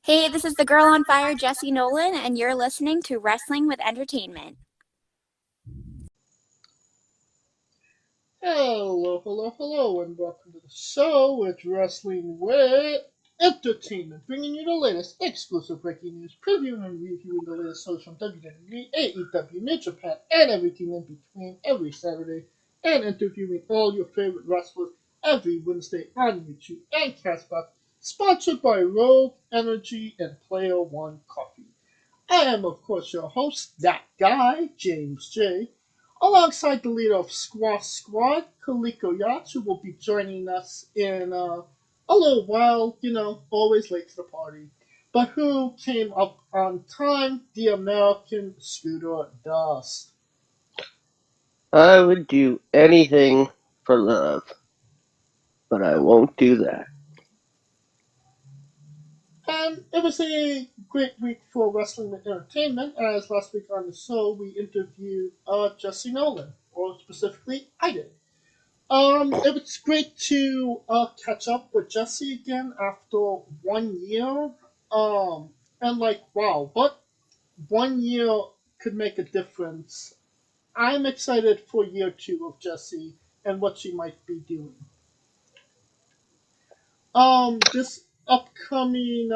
Hey, this is the girl on fire, Jessie Nolan, and you're listening to Wrestling with Entertainment. Hello, hello, hello, and welcome to the show with Wrestling with Entertainment, bringing you the latest exclusive breaking news, previewing and reviewing the latest shows from WWE, AEW, New Japan, and everything in between every Saturday, and interviewing all your favorite wrestlers every Wednesday on YouTube and Castbox, sponsored by Rogue Energy and Player One Coffee. I am, of course, your host, that guy, James J., alongside the leader of Squash Squad, Kaliko Yachts, who will be joining us in a little while, always late to the party, but who came up on time, the American Scooter Dust. I would do anything for love, but I won't do that. And it was a great week for wrestling and entertainment, as last week on the show we interviewed Jesse Nolan, or specifically, I did. It was great to catch up with Jesse again after 1 year. And like, wow, what 1 year could make a difference. I'm excited for year two of Jesse and what she might be doing. This upcoming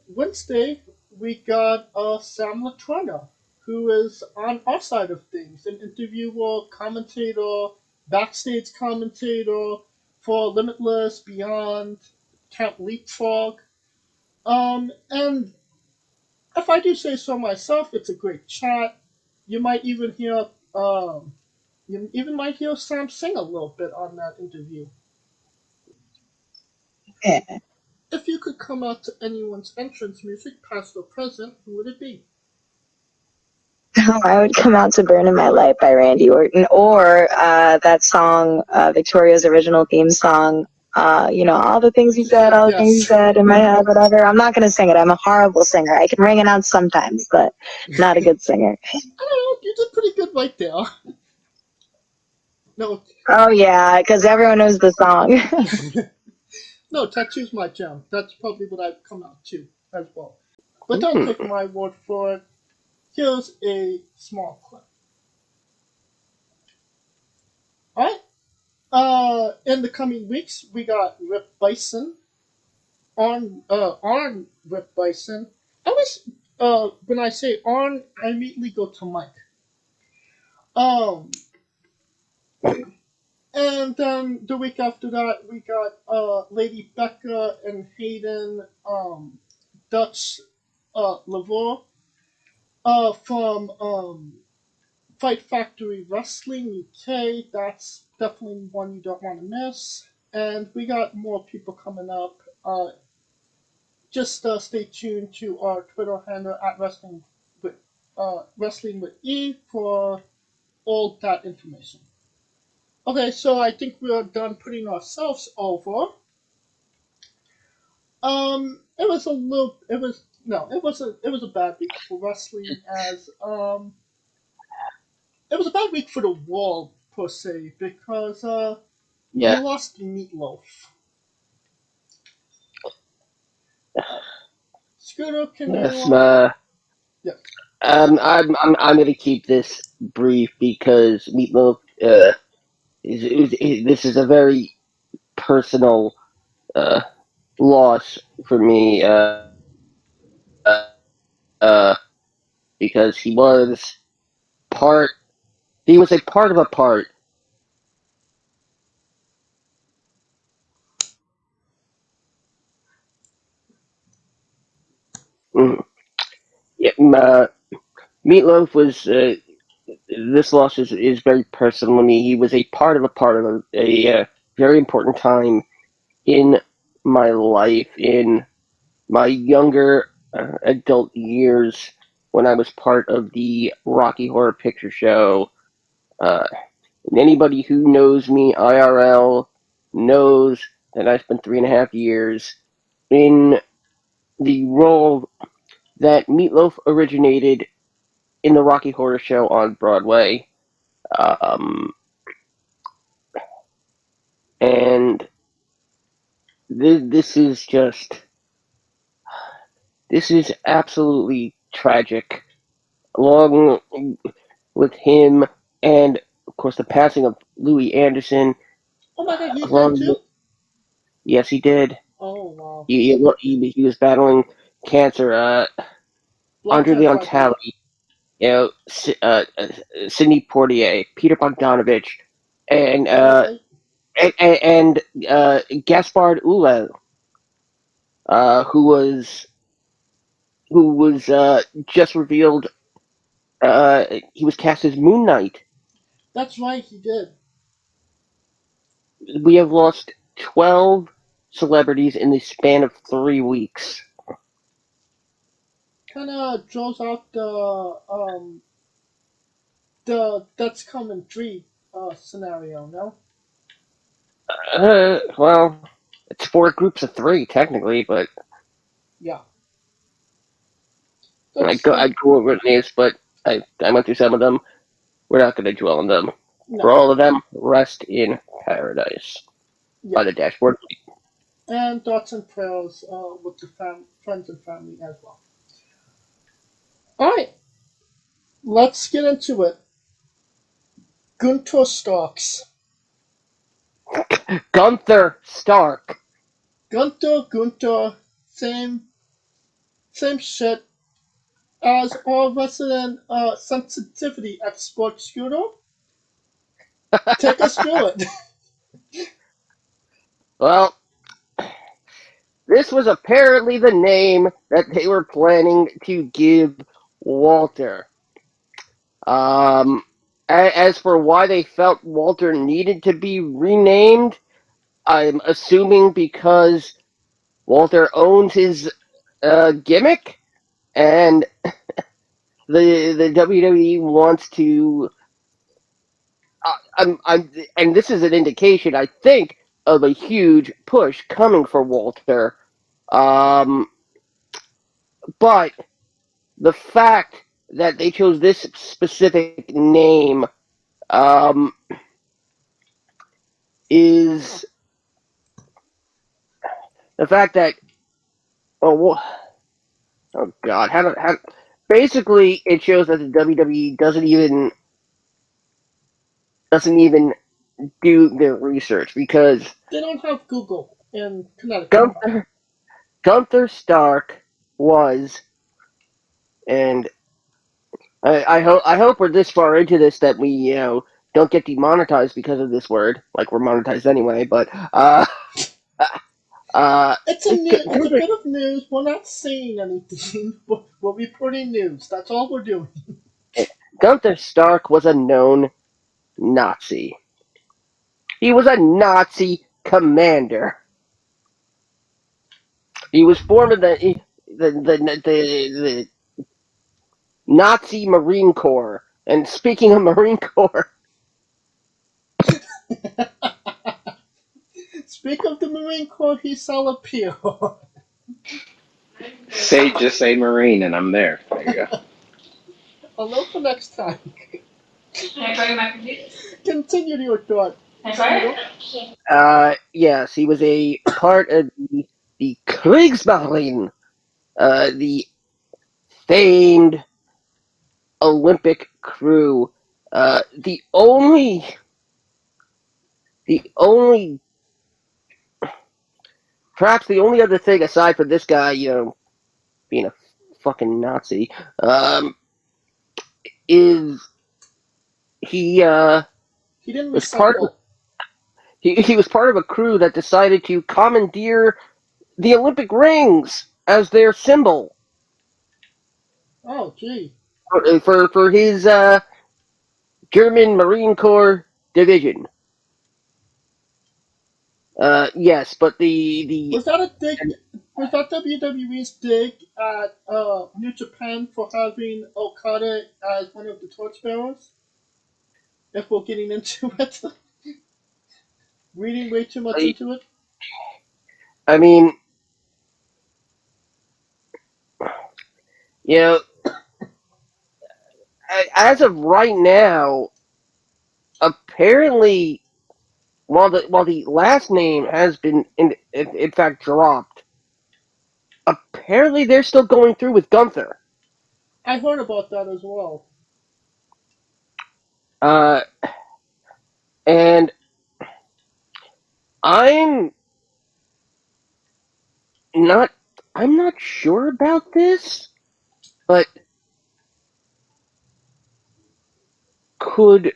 Wednesday, we got Sam Latrona, who is on our side of things, an interviewer, commentator, backstage commentator for Limitless, Beyond, Count Leapfrog. And if I do say so myself, it's a great chat. You might even hear, you even might hear Sam sing a little bit on that interview. Yeah. If you could come out to anyone's entrance music, past or present, who would it be? I would come out to Burn in My Life by Randy Orton, or that song, Victoria's original theme song, all the things you said, all the things you Yes. said in my head, whatever. I'm not going to sing it. I'm a horrible singer. I can ring it out sometimes, but not a good singer. I don't know, you did pretty good right there. No, Oh, yeah, because everyone knows the song. no, tattoo's my jam. That's probably what I've come out to as well. But don't take my word for it. Here's a small clip. Alright? In the coming weeks, we got Rip Bison on Rip Bison. I was when I say on, I immediately go to Mike. Um, and then the week after that, we got Lady Becca and Hayden Dutch Lavore from Fight Factory Wrestling UK. That's definitely one you don't want to miss. And we got more people coming up. Just stay tuned to our Twitter handle at Wrestling with E for all that information. Okay, so I think we're done putting ourselves over. It was a little. It was no. It was a bad week for wrestling. As it was a bad week for the world per se because we Yeah. lost Meatloaf. Scooter, can you? Yes. Yeah. I'm gonna keep this brief because Meatloaf. This is a very personal uh loss for me. Uh, uh because part. He was a part of a part. Mm. Yeah. Meatloaf was. This loss is very personal to me. He was a part of a very important time in my life, in my younger adult years, when I was part of the Rocky Horror Picture Show. Uh, Anybody who knows me IRL knows that I spent 3.5 years in the role that Meatloaf originated in the Rocky Horror Show on Broadway. Um, and this is just this is absolutely tragic. Along with him, and of course the passing of Louis Anderson. Oh my God, he died Along too? yes, he did. Oh wow. He was battling cancer. Blood Andre cancer, Leon I believe. Talley, Sidney Poitier, Peter Bogdanovich, and Okay. Gaspard Ulel, who was just revealed. He was cast as Moon Knight. That's right, he did. We have lost 12 celebrities in the span of 3 weeks. Kinda draws out the That's Common 3 scenario, no? Well, it's 4 groups of 3 technically, but Yeah. I That's go over names, but I went through some of them. We're not going to dwell on them. no. For all of them, rest in paradise by Yeah. the dashboard. And thoughts and prayers with the friends and family as well. Alright, let's get into it. Gunter Starks. Gunther Stark. Gunter, same shit as our resident sensitivity expert Scooter. Take us through it. Well, this was apparently the name that they were planning to give Walter. As for why they felt Walter needed to be renamed, I'm assuming because Walter owns his gimmick, and the WWE wants to. And this is an indication, I think, of a huge push coming for Walter. Um, but the fact that they chose this specific name is the fact that oh god, how basically it shows that the WWE doesn't even do their research because They don't have Google in Connecticut. Gunther Stark was, and I hope we're this far into this that we don't get demonetized because of this word, like we're monetized anyway. But It's a bit of news. We're not saying anything. We're reporting news. That's all we're doing. Gunther Stark was a known Nazi. He was a Nazi commander. He was formed of the Nazi Marine Corps. And speaking of Marine Corps, Speak of the Marine Corps, he shall appear. Just say Marine, and I'm there. There you go. I'll know for next time. Can I try your mac and cheese? Continue your thought. Can I try it? yes, he was a part of the Kriegsmarine, the famed Olympic crew. The only, perhaps the only other thing aside from this guy, being a fucking Nazi, is he He didn't was recite well. he was part of a crew that decided to commandeer the Olympic rings as their symbol Oh, gee. for his German Marine Corps division. Yes, but the Was that a dig? Was that WWE's dig at New Japan for having Okada as one of the torchbearers? If we're getting into it, reading way too much into it. I mean, you know, as of right now, apparently, while the last name has been in fact dropped, apparently they're still going through with Gunther. I heard about that as well. And I'm not I'm not sure about this, but could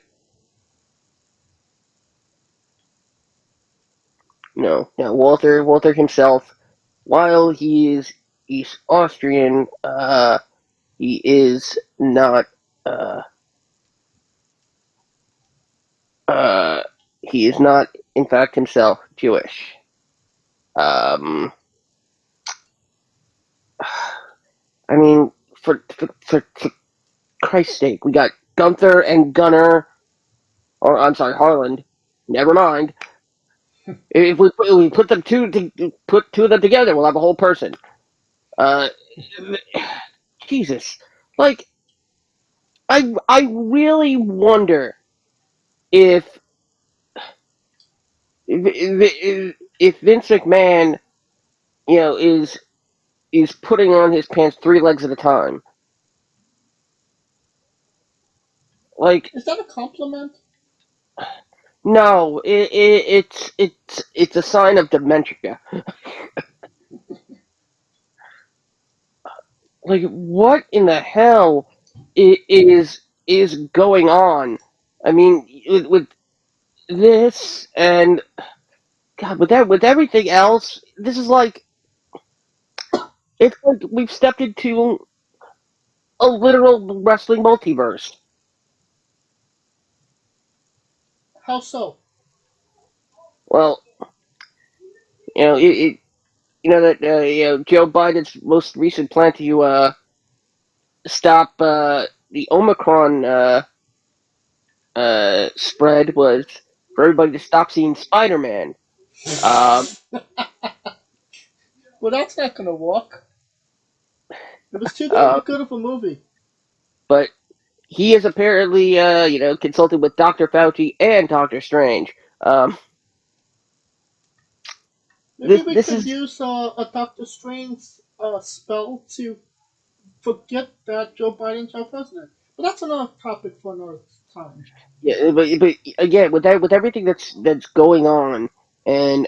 no, Walter himself, while he's Austrian, he is not uh uh he is not in fact himself Jewish. Um I mean, for Christ's sake, we got Gunther and Gunner, or I'm sorry, Harland. Never mind. If we put put two of them together, we'll have a whole person. Uh, Jesus, like I really wonder if if Vince McMahon, is putting on his pants three legs at a time. Like, Is that a compliment? no, it's a sign of dementia. Like, what in the hell is going on? I mean, with this and God, with everything else, this is like it's like we've stepped into a literal wrestling multiverse. How so? Well, that Joe Biden's most recent plan to stop the Omicron spread was for everybody to stop seeing Spider-Man. Um, Well, that's not gonna work. It was too uh, good of a movie. but he is apparently consulted with Dr. Fauci and Doctor Strange. Um, Maybe we this could is use a Doctor Strange spell to forget that Joe Biden's our president. But that's another topic for another time. yeah, but again with everything that's going on, and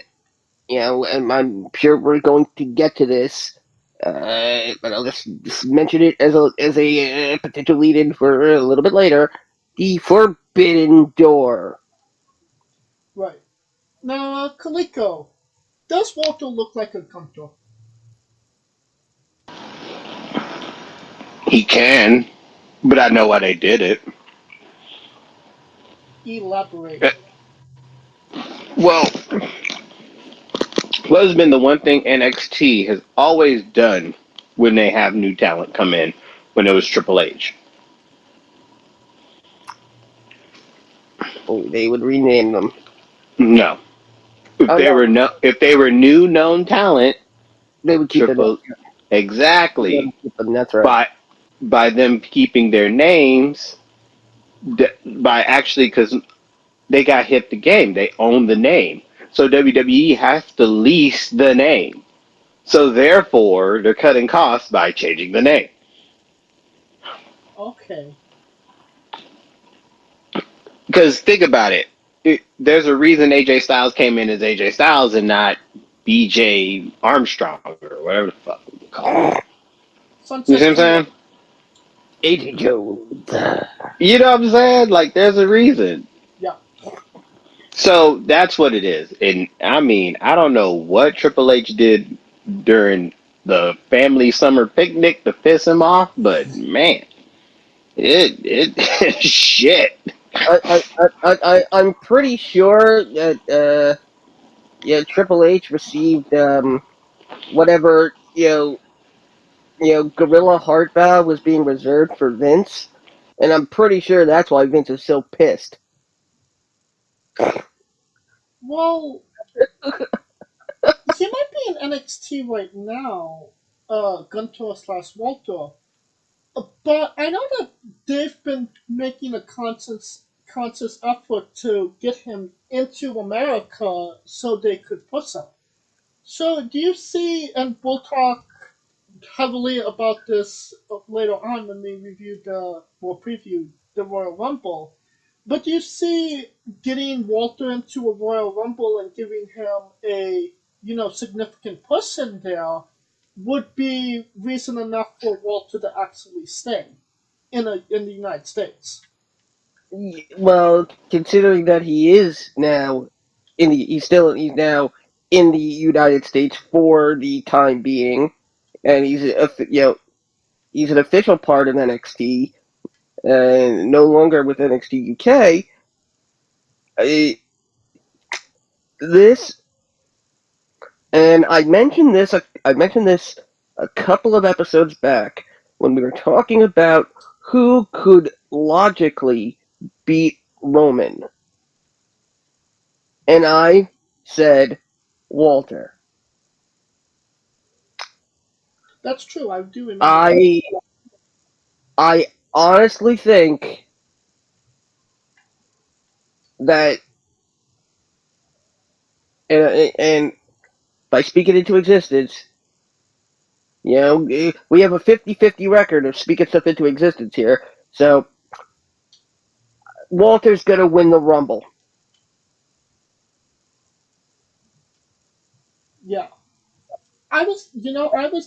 and I'm sure we're going to get to this. But I'll just mention it as a potential lead-in for a little bit later. The Forbidden Door. Right. Now, Kaliko, does Walter look like a Gunter? He can, but I know why they did it. Elaborate. Uh, Well, what has been the one thing NXT has always done when they have new talent come in? When it was Triple H, Oh, they would rename them. no. Oh no, If they were new known talent, they would keep their name. Triple exactly Keep them, that's right. by them keeping their names, by actually because they got hit the game, they own the name, so WWE has to lease the name. So therefore, they're cutting costs by changing the name. Okay. Because think about it. There's a reason AJ Styles came in as AJ Styles and not BJ Armstrong or whatever the fuck we call it. You Sunset see what I'm Killer. saying? AJ Jones. You know what I'm saying? Like, there's a reason. Yeah. So that's what it is. And I mean, I don't know what Triple H did during the family summer picnic to piss him off, but man, it shit. I'm pretty sure that Triple H received whatever Gorilla Heart Valve was being reserved for Vince, and I'm pretty sure that's why Vince is so pissed. Well, he might be in NXT right now, Gunter slash Walter. But I know that they've been making a conscious effort to get him into America so they could push him. So do you see, and we'll talk heavily about this later on when we previewed the Royal Rumble. But you see, getting Walter into a Royal Rumble and giving him a significant push in there would be reason enough for Walter to actually stay in the United States. Well, considering that he's now he's now in the United States for the time being, and he's an official part of NXT, and no longer with NXT UK. This and I mentioned this a couple of episodes back when we were talking about who could logically beat Roman. And I said Walter. That's true. I do remember. That. I honestly think that, and by speaking into existence, we have a 50-50 record of speaking stuff into existence here. So Walter's gonna win the Rumble. Yeah. I was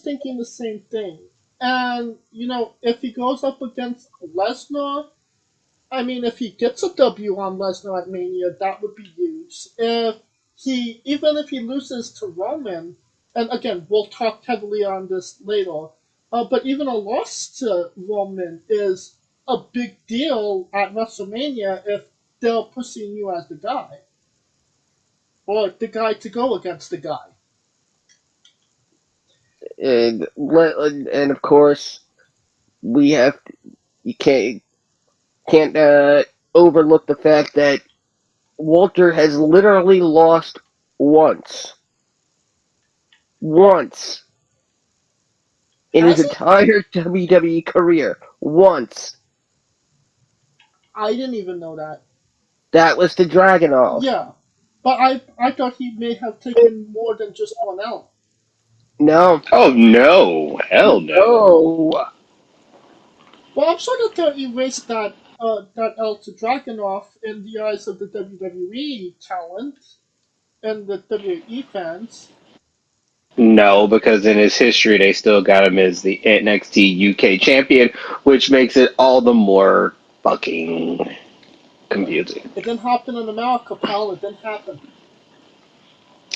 thinking the same thing. And, if he goes up against Lesnar, I mean, if he gets a W on Lesnar at Mania, that would be huge. Even if he loses to Roman, and again, we'll talk heavily on this later, but even a loss to Roman is a big deal at WrestleMania if they're pushing you as the guy. Or the guy to go against the guy. And of course you can't overlook the fact that Walter has literally lost once in his entire WWE career. Once. I didn't even know that. That was to Dragunov. Yeah, but I thought he may have taken more than just one L. No. Oh no! Hell no! Oh. Well, I'm sure that they'll erase that L to Dragunov in the eyes of the WWE talent and the WWE fans. No, because in his history, they still got him as the NXT UK champion, which makes it all the more fucking confusing. It didn't happen in America, pal. It didn't happen.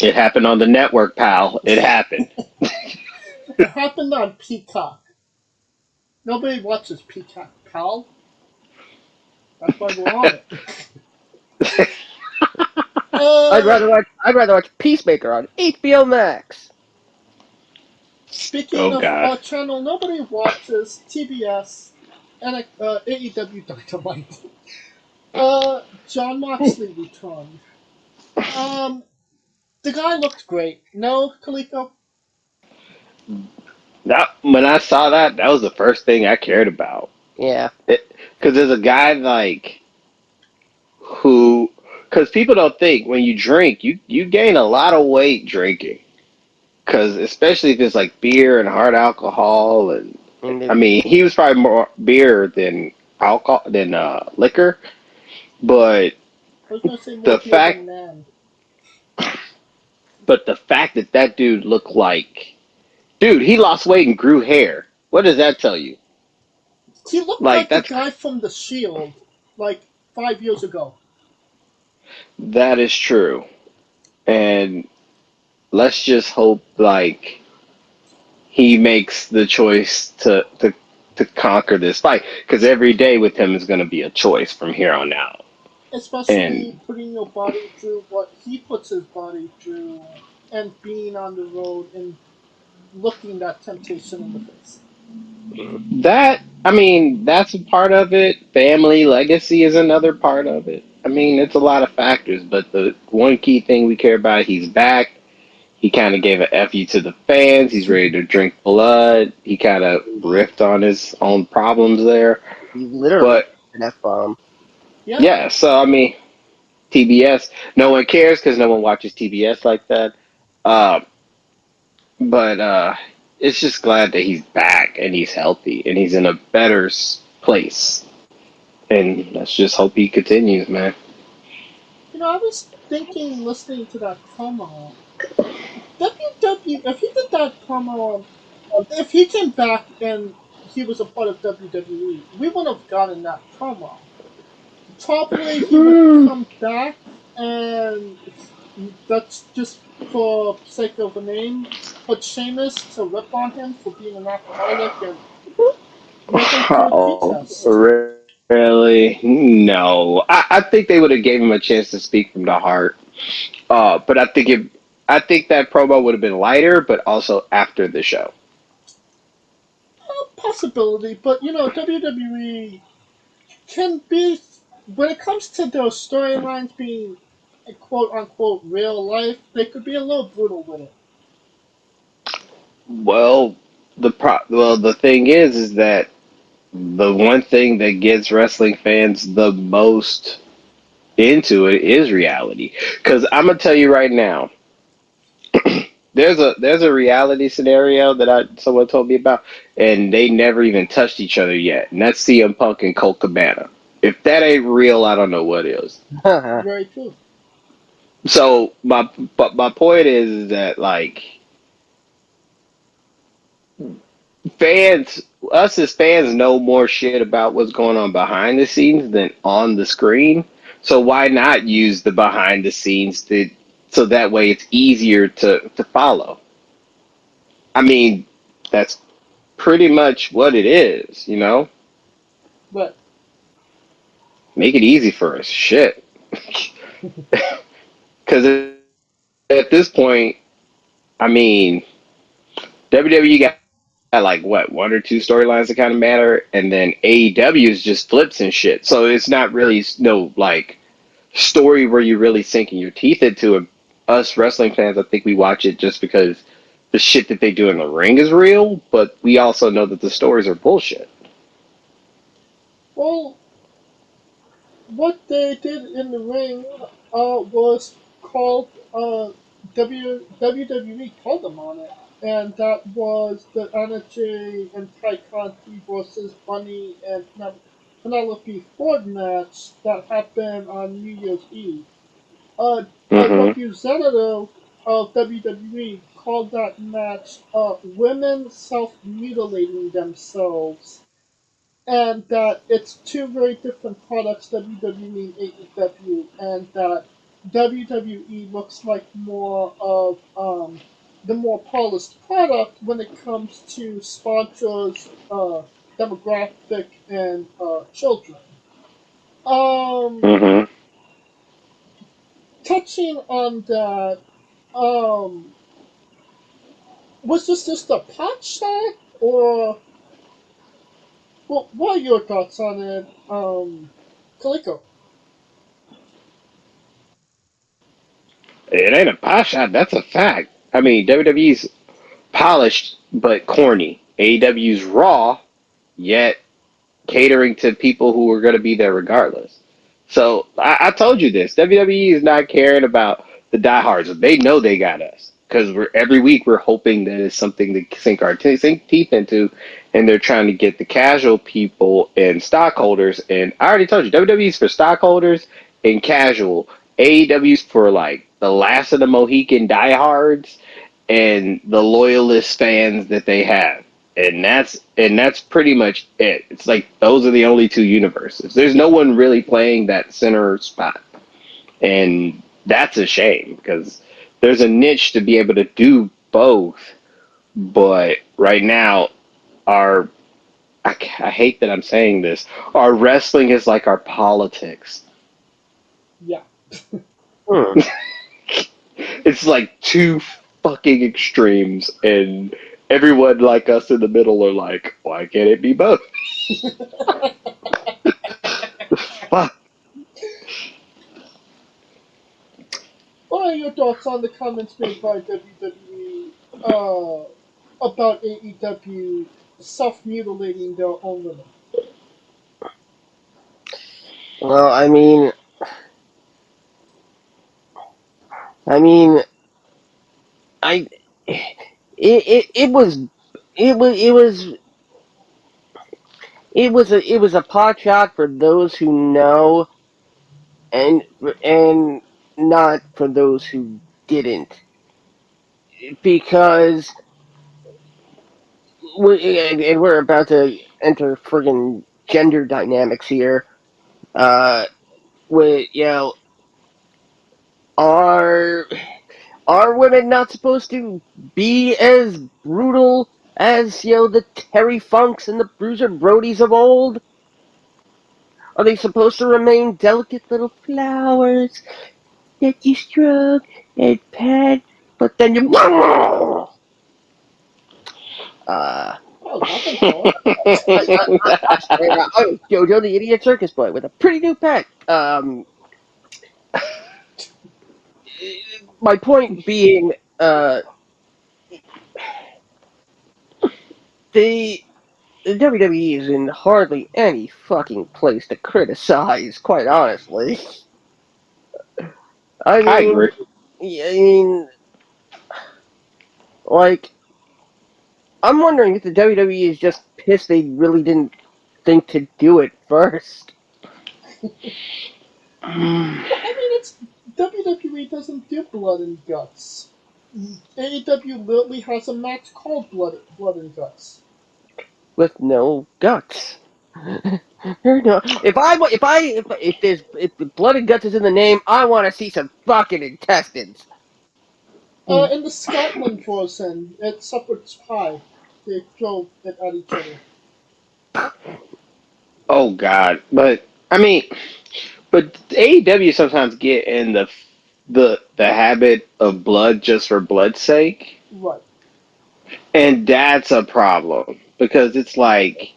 It happened on the network, pal. It happened. It happened on Peacock. Nobody watches Peacock, pal. That's why we're on it. I'd rather watch Peacemaker on HBO Max. Speaking Oh of god. channel nobody watches, TBS and AEW Dynamite. John Moxley returned. The guy looked great. No, Kaliko? When I saw that, that was the first thing I cared about. Yeah. Because there's a guy because people don't think when you drink, you gain a lot of weight drinking. Because especially if it's like beer and hard alcohol, and I mean, he was probably more beer than alcohol than liquor, but I was gonna say more the beer fact, than man. but the fact that dude looked like, dude, he lost weight and grew hair. What does that tell you? He looked like the guy from The Shield, like 5 years ago. That is true, and let's just hope like he makes the choice to conquer this fight, because every day with him is going to be a choice from here on out. Especially putting your body through what he puts his body through, and being on the road and looking that temptation in the face. I mean, that's a part of it. Family legacy is another part of it. I mean, it's a lot of factors, but the one key thing we care about, he's back. He kind of gave a FU to the fans. He's ready to drink blood. He kind of riffed on his own problems there. He literally an F-bomb. Yeah, so I mean, TBS, no one cares because no one watches TBS like that. But it's just glad that he's back and he's healthy and he's in a better place. And let's just hope he continues, man. I was thinking, listening to that promo, if he did that promo, if he came back and he was a part of WWE, we would have gotten that promo. Probably he would come back, and that's just for sake of a name, put Sheamus to rip on him for being an alcoholic and make him do a Oh, pre-test. really? No. I think they would have gave him a chance to speak from the heart. But I think that promo would have been lighter, but also after the show. A possibility, but WWE can be, when it comes to those storylines being quote unquote real life, they could be a little brutal with it. Well, the thing is that the one thing that gets wrestling fans the most into it is reality. Because I'm gonna tell you right now, there's a reality scenario that someone told me about, and they never even touched each other yet, and that's CM Punk and Colt Cabana. If that ain't real, I don't know what is. Very true. So my point is that like fans, us as fans know more shit about what's going on behind the scenes than on the screen. So why not use the behind the scenes so that way it's easier to follow. I mean, that's pretty much what it is, you know? But Make it easy for us. Shit. Cuz at this point, I mean, WWE got like what, one or two storylines that kind of matter, and then AEW is just flips and shit. So it's not really no like story where you're really sinking your teeth into it. Us wrestling fans, I think we watch it just because the shit that they do in the ring is real, but we also know that the stories are bullshit. well, what they did in the ring was called WWE called them on it, and that was the Anna Jay and Ty Conti versus Bunny and Penelope Ford match that happened on New Year's Eve. A Mm-hmm. representative of WWE called that match "women self-mutilating themselves," and that it's two very different products, WWE and AEW, and that WWE looks like more of the more polished product when it comes to sponsors, demographic, and children. Um, Mm-hmm. Touching on that, um, was this just a pot shot, or what are your thoughts on it, Kaliko? It ain't a pie shot, that's a fact. I mean, WWE's polished but corny. AEW's raw, yet catering to people who are going to be there regardless. So I told you this. WWE is not caring about the diehards. They know they got us because we're every week we're hoping that it's something to sink our sink teeth into, and they're trying to get the casual people and stockholders. And I already told you, WWE's for stockholders and casual. AEW's for like the last of the Mohican diehards and the loyalist fans that they have, and that's pretty much it. It's like those are the only two universes. There's no one really playing that center spot, and that's a shame because there's a niche to be able to do both. But right now, our I hate that I'm saying this. Our wrestling is like our politics. Yeah. Hmm. It's like two fucking extremes, and everyone like us in the middle are like, why can't it be both? Fuck. What are your thoughts on the comments made by WWE about AEW self-mutilating their own women? Well, I mean, I it was it was a pot shot for those who know, and not for those who didn't, because we're about to enter friggin' gender dynamics here. With are women not supposed to be as brutal as the Terry Funks and the Bruiser Brodies of old? Are they supposed to remain delicate little flowers that you stroke and pet, but then you Oh, nothing for I'm Jojo the Idiot Circus Boy with a pretty new pet. My point being, the WWE is in hardly any fucking place to criticize, quite honestly. I I mean, agree. like, I'm wondering if the WWE is just pissed they really didn't think to do it first. I mean, it's WWE doesn't do blood and guts. AEW literally has a match called Blood and Guts. With no guts. No, if the blood and guts is in the name, I want to see some fucking intestines. In the Scotland version, it's shepherd's pie. They throw it at each other. Oh God, but I mean, but AEW sometimes get in the habit of blood just for blood's sake, Right. and that's a problem because it's like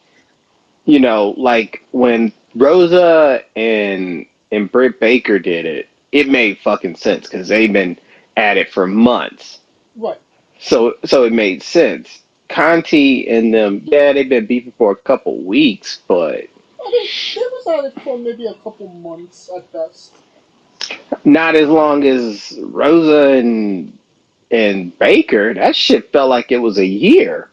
like when Rosa and Britt Baker did it, it made fucking sense because they've been at it for months, Right. so it made sense. Conti and them, yeah, they've been beefing for a couple weeks, but I mean, they was at it for maybe a couple months at best. not as long as Rosa and Baker. That shit felt like it was a year.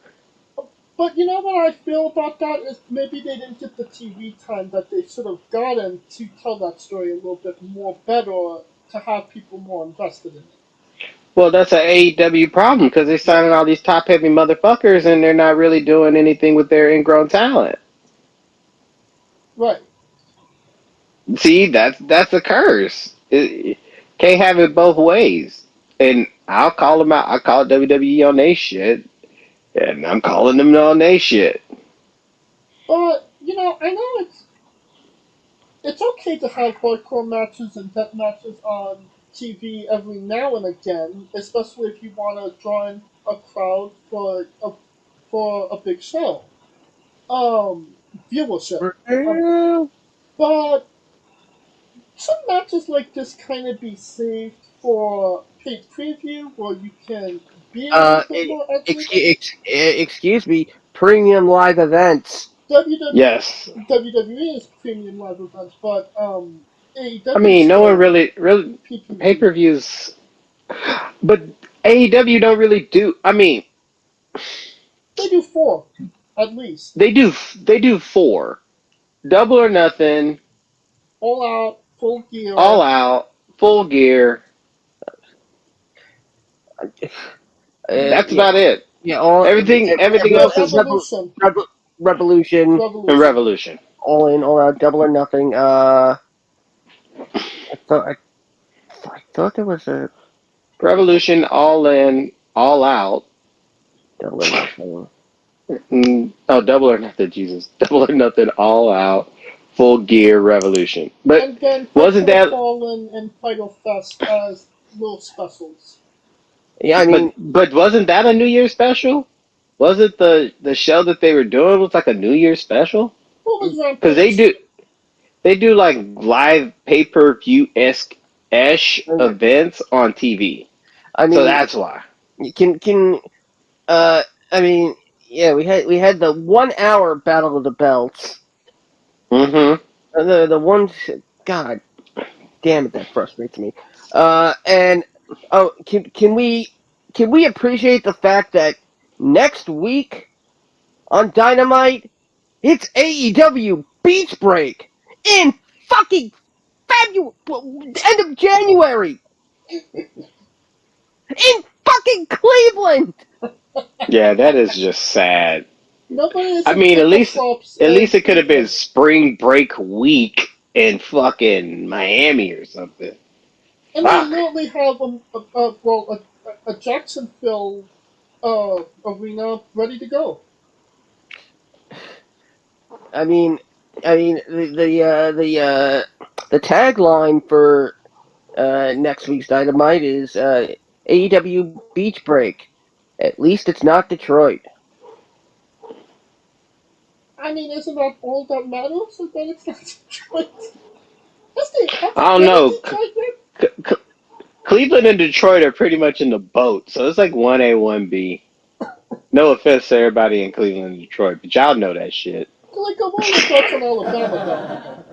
But you know what I feel about that is maybe they didn't get the TV time that they should have gotten to tell that story a little bit more better to have people more invested in it. Well, that's an AEW problem because they're signing all these top heavy motherfuckers and they're not really doing anything with their ingrown talent. Right. See, that's a curse. Can't have it both ways. And I'll call them out. I call WWE on they shit, and I'm calling them on they shit. But I know it's okay to have hardcore matches and death matches on TV every now and again, especially if you want to draw in a crowd for a big show. Viewership. But some matches like this kind of be saved for paid preview where you can be a little bit more edgy. Excuse me, premium live events. Yes. WWE is premium live events, but I AEW mean, no one still really pay PPV. per views, but AEW don't really do. I mean, They do 4, at least. they do four, double or nothing, All out, full all gear. out, full gear. That's Yeah, about it. yeah. All Everything else is Evolution. Revolution, in Revolution. Revolution. all in, all out, double or nothing. I thought there was a Revolution, all in, all out. double or nothing. Oh, double or nothing, Jesus. Double or nothing, all out, full gear Revolution. But And then Fight wasn't for the that? Fallen and Final Fest as little specials. Yeah, I mean, But wasn't that a New Year's special? Was it the show that they were doing was like a New Year's special? What was Because Rampage? they do like live pay per view esque events on TV. I So mean, that's why. can uh, I mean, yeah, we had the 1 hour Battle of the Belts. Mm-hmm. The one, God damn it, that frustrates me. And oh, can we appreciate the fact that next week on Dynamite, it's AEW Beach Break in fucking February, end of January, in fucking Cleveland. Yeah, that is just sad. Nobody is I in mean, flip-flops. at least it could have been spring break week in fucking Miami or something. And they Fuck. literally have a Jacksonville arena ready to go. I mean, the tagline for next week's Dynamite is AEW Beach Break. At least it's not Detroit. I mean, isn't that all that matters? Is that it's not Detroit? Have I they don't been in know. Detroit yet? Cleveland and Detroit are pretty much in the boat, so it's like 1A, 1B. No offense to everybody in Cleveland and Detroit, but y'all know that shit. Like, what are your thoughts on Alabama,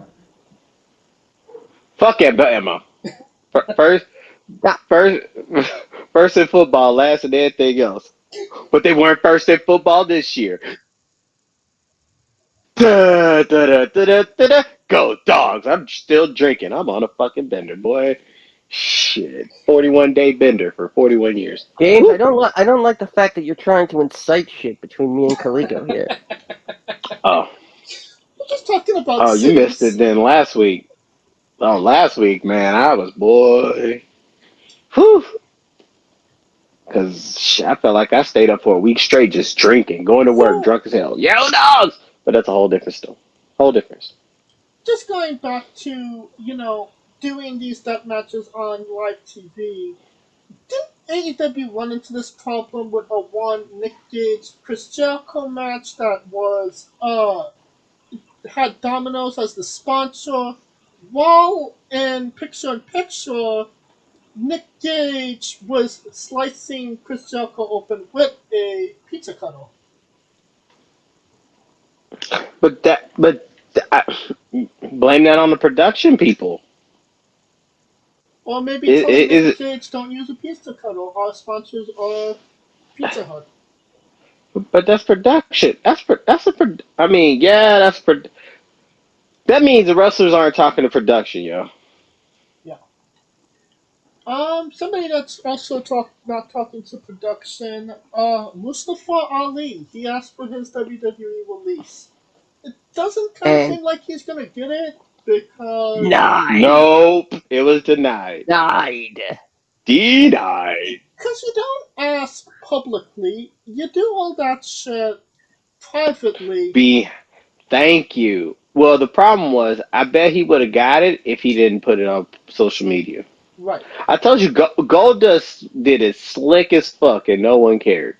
Fuck Emma. First, Nah, first, first in football, last in everything else. But they weren't first in football this year. Da, da, da, da, da, da, da. Go dogs! I'm still drinking. I'm on a fucking bender, boy. Shit, 41-day bender for 41 years. James, I don't like the fact that you're trying to incite shit between me and Kaliko here. Oh, We're just talking about oh, you missed cities. it then last week. Oh, last week, man, I was boy. Whew. Because I felt like I stayed up for a week straight just drinking, going to work So, drunk as hell. Yellow dogs! But that's a whole different story. Whole difference. just going back to, doing these death matches on live TV, didn't AEW run into this problem with a one Nick Gage Chris Jericho match that was had Domino's as the sponsor, while in picture, Nick Gage was slicing Chris Jericho open with a pizza cutter. But I, blame that on the production people. Or maybe Is telling Nick it, Gage don't use a pizza cutter. Our sponsors are Pizza Hut. but that's production. I mean, yeah, that means the wrestlers aren't talking to production, yo. Yeah. Somebody that's also not talking to production, Mustafa Ali. He asked for his WWE release. It doesn't kind of And seem like he's gonna get it because Nope, it was denied. denied. Denied. you don't ask publicly, you do all that shit privately. Thank you. Well, the problem was, I bet he would have got it if he didn't put it on social media. Right. I told you, Goldust did it slick as fuck, and no one cared.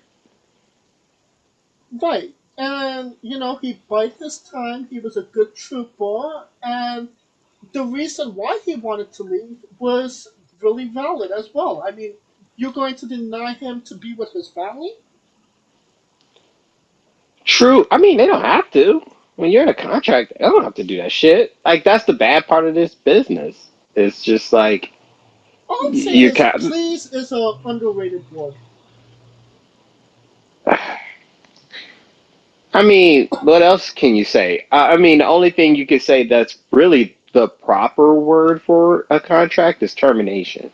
Right. And, he bided his time, he was a good trooper, and the reason why he wanted to leave was really valid as well. I mean, you're going to deny him to be with his family? True. I mean, they don't have to. When you're in a contract, they don't have to do that shit. Like, that's the bad part of this business. It's just like All I'm saying you is, can. please is a underrated word. I mean, what else can you say? I mean, the only thing you can say that's really the proper word for a contract is termination.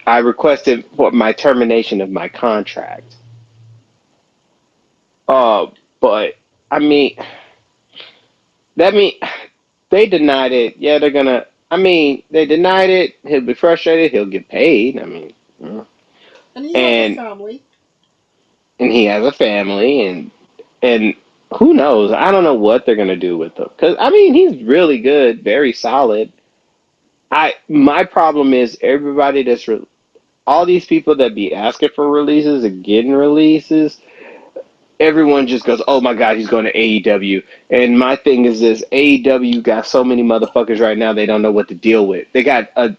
I requested for my termination of my contract. Uh, but I mean, that mean they denied it. Yeah, they're gonna. I mean, they denied it. He'll be frustrated. He'll get paid. I mean, And he has a and family. he has a family, and who knows? I don't know what they're gonna do with him. Cause I mean, he's really good, very solid. My problem is everybody all these people that be asking for releases and getting releases. Everyone just goes, "Oh my God, he's going to AEW." And my thing is this: AEW got so many motherfuckers right now they don't know what to deal with. They got a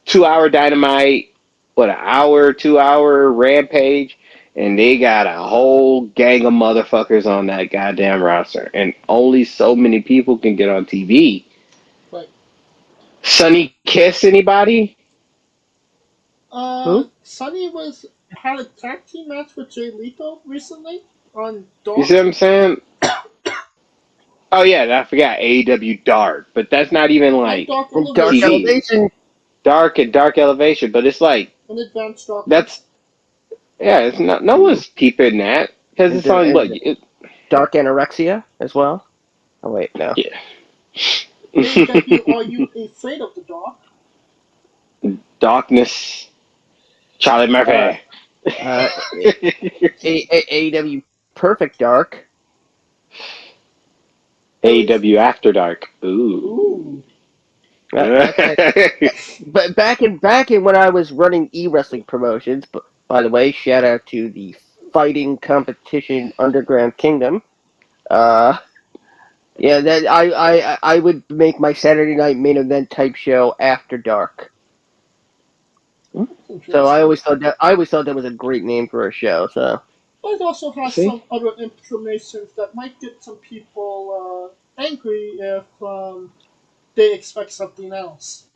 2 hour Dynamite, an hour, 2 hour Rampage, and they got a whole gang of motherfuckers on that goddamn roster, and only so many people can get on TV. Right. Sonny Kiss, anybody? Who? Sonny was had a tag team match with Jay Lethal recently on You Dark. see what I'm saying? Oh yeah, and I forgot AEW Dark, but that's not even And like Dark And Dark TV. Elevation. Elevation. Dark and Dark Elevation, but it's like And Advanced Dark. that's it's not no one's peeping that because it's on what Dark Anorexia as well. Oh wait, no. yeah. AEW, are you afraid of the dark? Darkness, Charlie Murphy. AEW Perfect Dark. AEW After Dark. Ooh. But back in when I was running e-wrestling promotions, but by the way, shout out to the fighting competition Underground Kingdom. Yeah, that I would make my Saturday night main event type show After Dark. So I always thought that was a great name for a show. So But it also has See? some other informations that might get some people angry if they expect something else.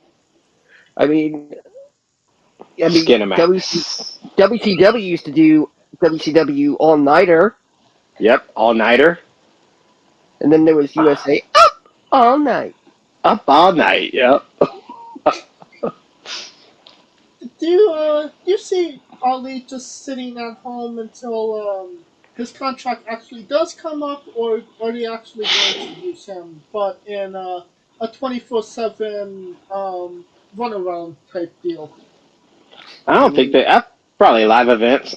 I mean, Skin 'em out. WCW used to do WCW All Nighter, Yep, all nighter. and then there was USA Up All Night. Up all night. Yep. Do you see Ali just sitting at home until his contract actually does come up, or are they actually going to use him, but in a 24/7 runaround type deal? I don't think probably live events.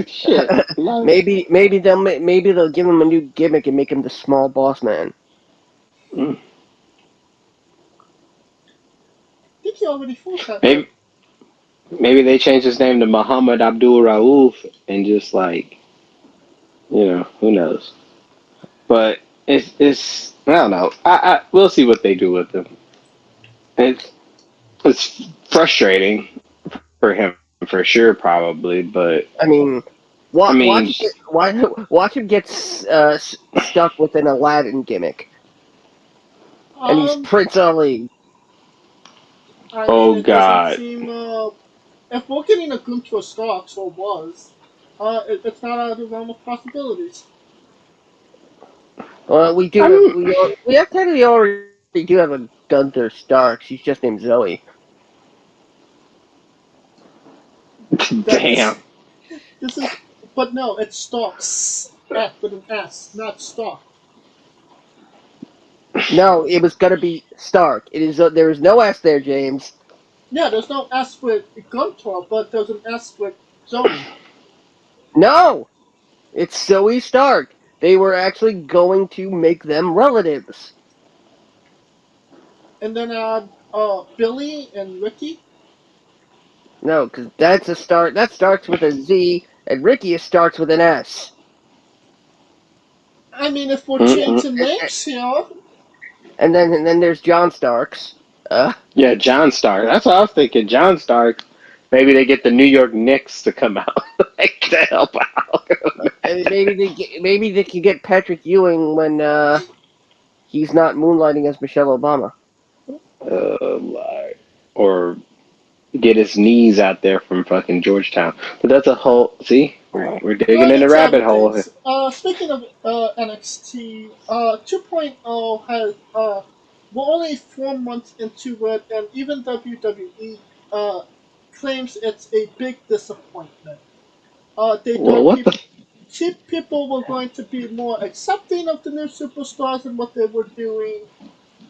Shit. maybe they'll give him a new gimmick and make him the small boss man. Mm. I think he already fought that. Maybe they change his name to Muhammad Abdul Rauf and just like, who knows. But it's I don't know. We'll see what they do with him. It's frustrating for him for sure, probably. But I mean, I mean, watch him get stuck with an Aladdin gimmick, and he's Prince Ali. I oh mean, it God. doesn't seem. If we're getting a Gunter Starks, or was, it's not out of the realm of possibilities. Well, we actually already do have a Gunther Stark. She's just named Zoe. Damn. This is, but no, it's Starks. F with an S, not Stark. No, it was gonna be Stark. It is. There is no S there, James. Yeah, there's no S with Gunter, but there's an S with Zoe. No, it's Zoe Stark. They were actually going to make them relatives. And then add Billy and Ricky. No, because that's a start. That starts with a Z, and Ricky starts with an S. I mean, if we're changing names here. And then there's John Starks. Yeah, John Stark. That's what I was thinking. John Stark. Maybe they get the New York Knicks to come out to help out. And maybe they can get Patrick Ewing when he's not moonlighting as Michelle Obama. Oh my! Or get his knees out there from fucking Georgetown. But that's a whole. See, we're digging in a rabbit hole. Speaking of NXT, 2.0 has we're only 4 months into it, and even WWE claims it's a big disappointment. They thought people were going to be more accepting of the new superstars and what they were doing.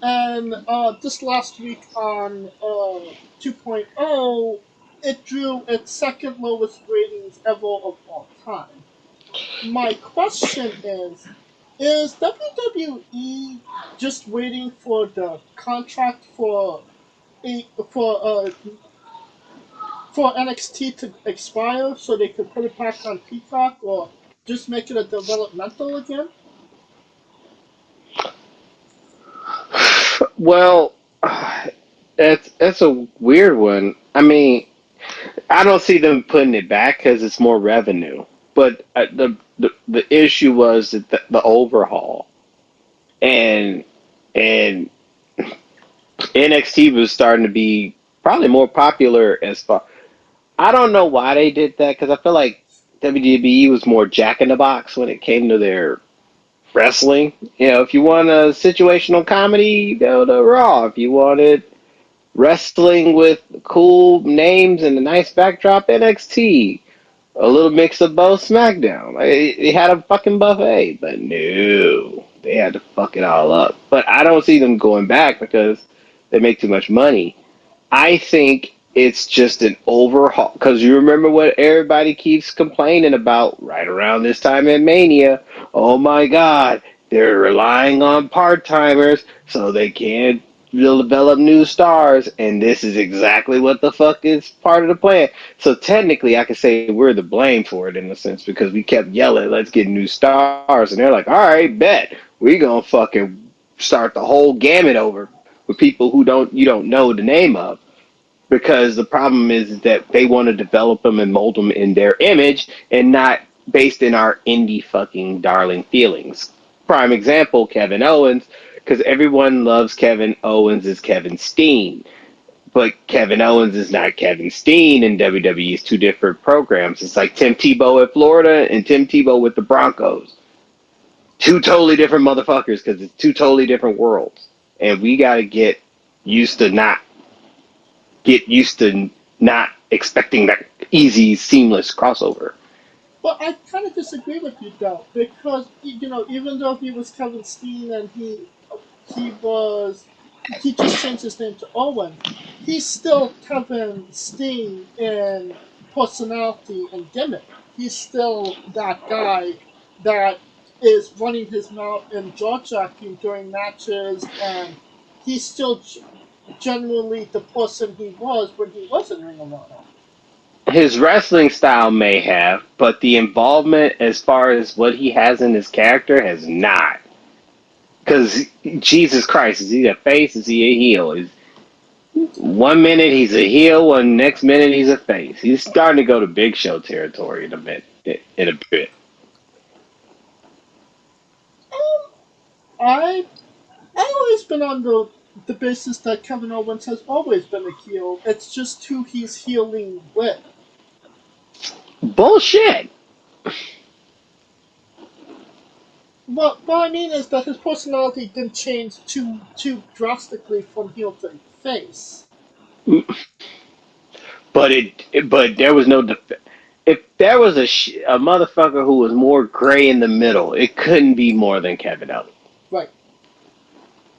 And this last week on 2.0, it drew its second lowest ratings ever of all time. My question is WWE just waiting for the contract for NXT to expire so they could put it back on Peacock, or just make it a developmental again? Well, that's a weird one. I mean, I don't see them putting it back because it's more revenue. But the issue was that the overhaul and NXT was starting to be probably more popular as far I don't know why they did that because I feel like WWE was more Jack in the Box when it came to their wrestling. You know, if you want a situational comedy, go to Raw. If you wanted wrestling with cool names and a nice backdrop, NXT. A little mix of both, SmackDown. Like, they had a fucking buffet, but no, they had to fuck it all up. But I don't see them going back because they make too much money. I think it's just an overhaul because you remember what everybody keeps complaining about right around this time in Mania. Oh my God, they're relying on part timers so they can't develop new stars, and this is exactly what the fuck is part of the plan. So technically, I could say we're the blame for it in a sense because we kept yelling, "Let's get new stars," and they're like, "All right, bet we gonna fucking start the whole gamut over with people who don't know the name of." Because the problem is that they want to develop them and mold them in their image and not based in our indie fucking darling feelings. Prime example, Kevin Owens, because everyone loves Kevin Owens as Kevin Steen. But Kevin Owens is not Kevin Steen in WWE's two different programs. It's like Tim Tebow at Florida and Tim Tebow with the Broncos. Two totally different motherfuckers because it's two totally different worlds. And we got to used to not get used to not expecting that easy, seamless crossover. But I kind of disagree with you though, because even though he was Kevin Steen and he just changed his name to Owen, he's still Kevin Steen in personality and gimmick. He's still that guy that is running his mouth and jaw jacking during matches, and he's still genuinely the person he was when he was in Ring of Honor. His wrestling style may have, but the involvement as far as what he has in his character has not. Because Jesus Christ, is he a face? Is he a heel? One minute he's a heel, one next minute he's a face. He's starting to go to Big Show territory in a bit. In a bit. I I always been on the basis that Kevin Owens has always been a heel. It's just who he's healing with. Bullshit. What I mean is that his personality didn't change too drastically from heel to face. But there was no. If there was a motherfucker who was more gray in the middle, it couldn't be more than Kevin Owens. Right.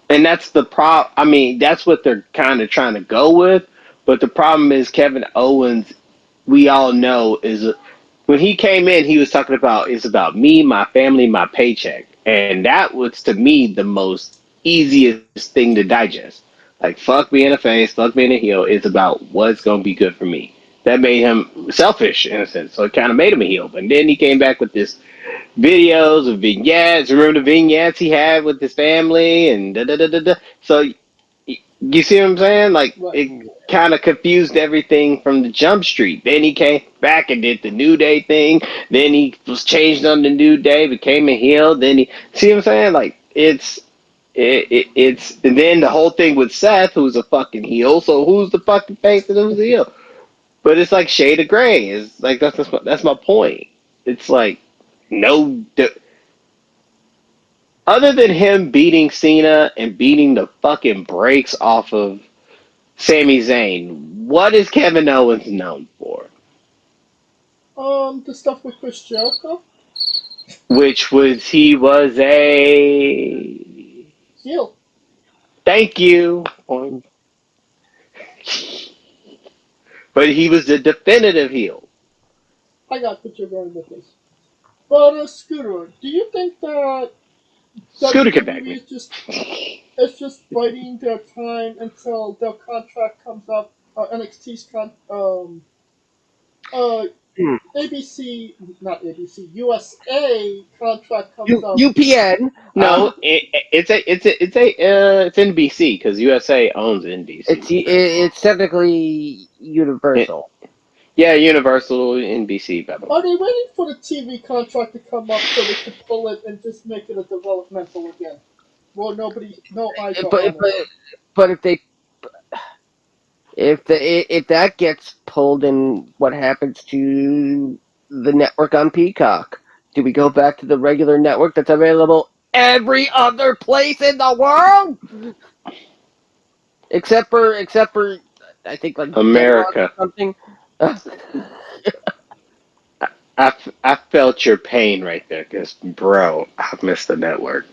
And that's the problem. I mean, that's what they're kind of trying to go with. But the problem is Kevin Owens. We all know when he came in, he was talking about it's about me, my family, my paycheck, and that was to me the most easiest thing to digest. Like fuck being a face, fuck being a heel. It's about what's gonna be good for me. That made him selfish in a sense, so it kind of made him a heel. But then he came back with this videos of vignettes. Remember the vignettes he had with his family and da da da da da. So you see what I'm saying? Like Right. it kind of confused everything from the Jump Street. Then he came back and did the New Day thing. Then he was changed on the New Day, became a heel. Then he see what I'm saying? Like it's and then the whole thing with Seth, who's a fucking heel. So who's the fucking face and who's the heel? But it's like shade of gray. It's like that's my point. It's like no. Other than him beating Cena and beating the fucking brakes off of Sami Zayn, what is Kevin Owens known for? The stuff with Chris Jericho, Which was he was a heel. thank you, but he was the definitive heel. I got what you're going with this. But Scooter, do you think that Scooter can back WWE me. is just biding their time until their contract comes up? NXT's ABC, not ABC, USA contract comes up. UPN. No, it's NBC because USA owns NBC. It's technically Universal. Yeah, Universal NBC. By the way. Are they waiting for the TV contract to come up so they can pull it and just make it a developmental again? Well, no eyes are on it. But if if that gets pulled, in what happens to the network on Peacock? Do we go back to the regular network that's available every other place in the world, except for I think like Denmark or America. something? I felt your pain right there, because, bro, I've missed the network.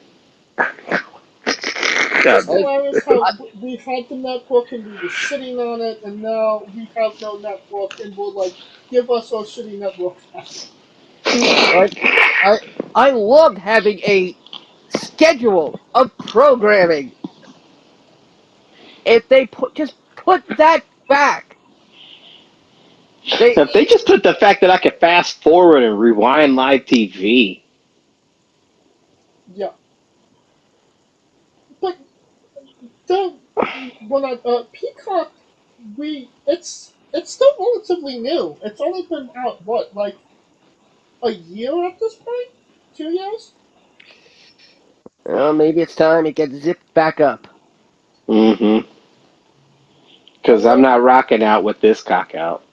It's God, hilarious how we had the network and we were shitting on it, and now we have no network and we're like, give us our shitty network back. Like, I loved having a schedule of programming. If they just put that back, they if they just put the fact that I could fast forward and rewind live TV. Yeah. But the when I Peacock, it's still relatively new. It's only been out what, like a year at this point? 2 years? well, maybe it's time it gets zipped back up. Mm-hmm. Because I'm Alright. not rocking out with this cock out.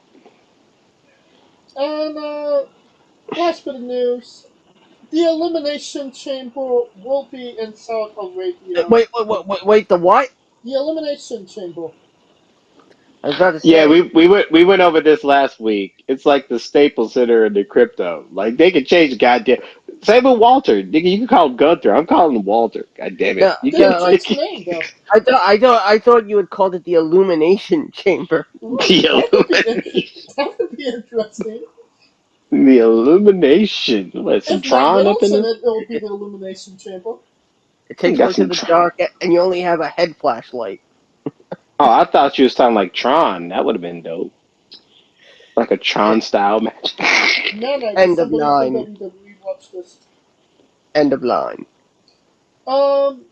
And last bit of news. The Elimination Chamber will be in Saudi Arabia. Wait, the what? The Elimination Chamber. I was about to Yeah, say. we went over this last week. It's like the Staples Center and the crypto. Like, they can change the goddamn. Same with Walter. Nigga, you can call him Gunther. I'm calling him Walter. God damn it. No, You They can can. no, like change the name though. I thought you had called it the Illumination Chamber. Ooh, The illumination. that would be interesting. The illumination. What, some If Matt Tron up Riddle's in in this? it, it'll be the Illumination Chamber. It We takes got place in some the Tron. dark, and you only have a head flashlight. Oh, I thought you was talking like Tron. That would have been dope. Like a Tron style match. Man, I wish End of somebody from line. WWE watched this. End of line. Um,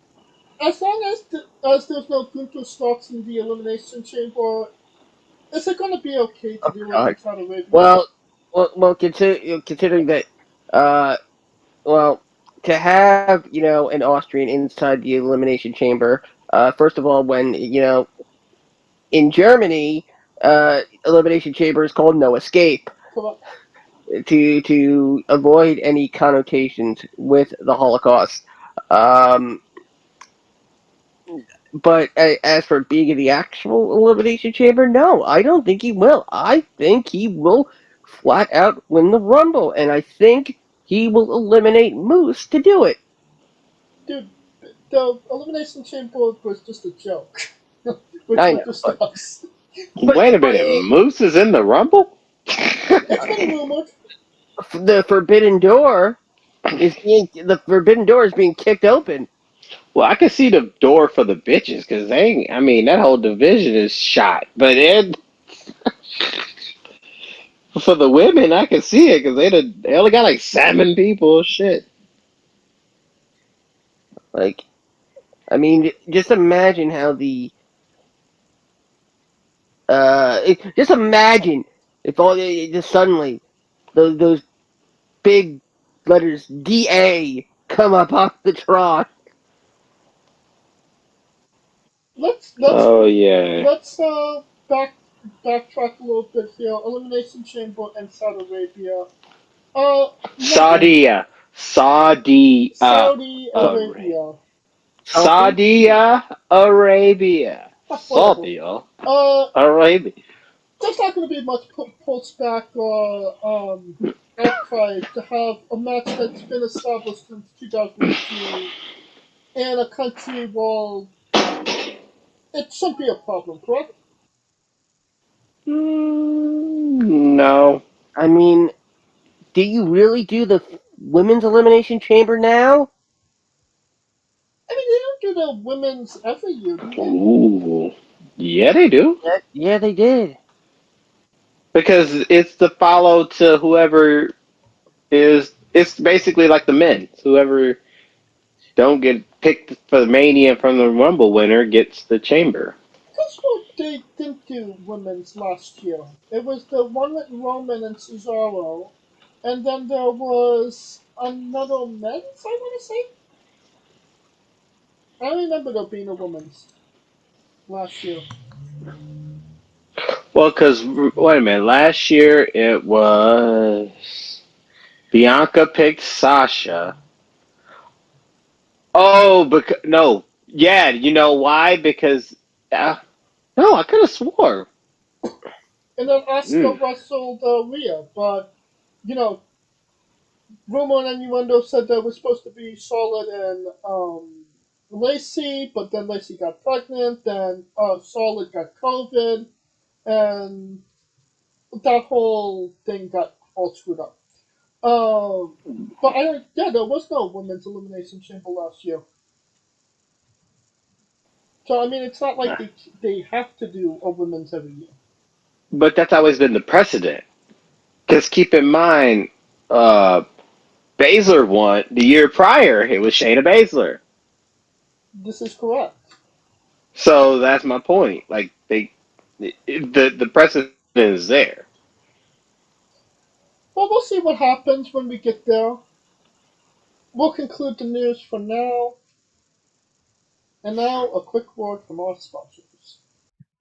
as long as there's no Gunther Starks in the Elimination Chamber, is it going to be okay to Oh do it God. in Saudi Arabia? Well, considering that, uh, well, to have an Austrian inside the Elimination Chamber. First of all, when in Germany, Elimination Chamber is called No Escape, Correct. to avoid any connotations with the Holocaust. Um, but as for being in the actual Elimination Chamber, no, I don't think he will. I think he will flat out win the Rumble, and I think he will eliminate Moose to do it. Dude, the Elimination Chamber was just a joke. With I know, Gunther Starks. Wait a minute. Moose is in the Rumble? It's been rumored. the Forbidden Door is being kicked open. Well, I can see the door for the bitches, because I mean, that whole division is shot. But for the women, I can see it, because they only got like 7 people. Shit. Like, I mean, just imagine how just imagine if all just suddenly those big letters DA come up off the Tron. Let's Oh, yeah. backtrack a little bit here. Elimination Chamber and Saudi Arabia. Now Saudi. Saudi. Saudi Arabia. Arabia. Salty? Saudi Arabia. Whatever. Saudi Uh, Arabia. there's not going to be much pushback or outcry to have a match that's been established since 2018 in a country. Well, it shouldn't be a problem, correct? No. I mean, do you really do the women's elimination chamber now? I mean, they don't do the women's every year, do they? Ooh. Yeah, they do. Yeah, they did. Because it's the follow to whoever is. It's basically like the men. Whoever don't get picked for the Mania from the Rumble winner gets the chamber. Guess what they didn't do women's last year? It was the one with Roman and Cesaro, and then there was another men's, I want to say? I remember there being a women's last year. Well, because wait a minute, last year it was Bianca picked Sasha. Oh, because no, yeah, you know why? Because no, I could have swore. And then Asuka Mm. wrestled Rhea, but you know, rumor and innuendo said that it was supposed to be Charlotte and Lacey, but then Lacey got pregnant, then Charlotte got COVID, and that whole thing got all screwed up. But yeah, there was no women's elimination chamber last year. So I mean, it's not like they have to do a women's every year. But that's always been the precedent. Because keep in mind, uh, Baszler won the year prior. It was Shayna Baszler. This is correct. So that's my point. Like the precedent is there. Well, we'll see what happens when we get there. We'll conclude the news for now. And now, a quick word from our sponsors.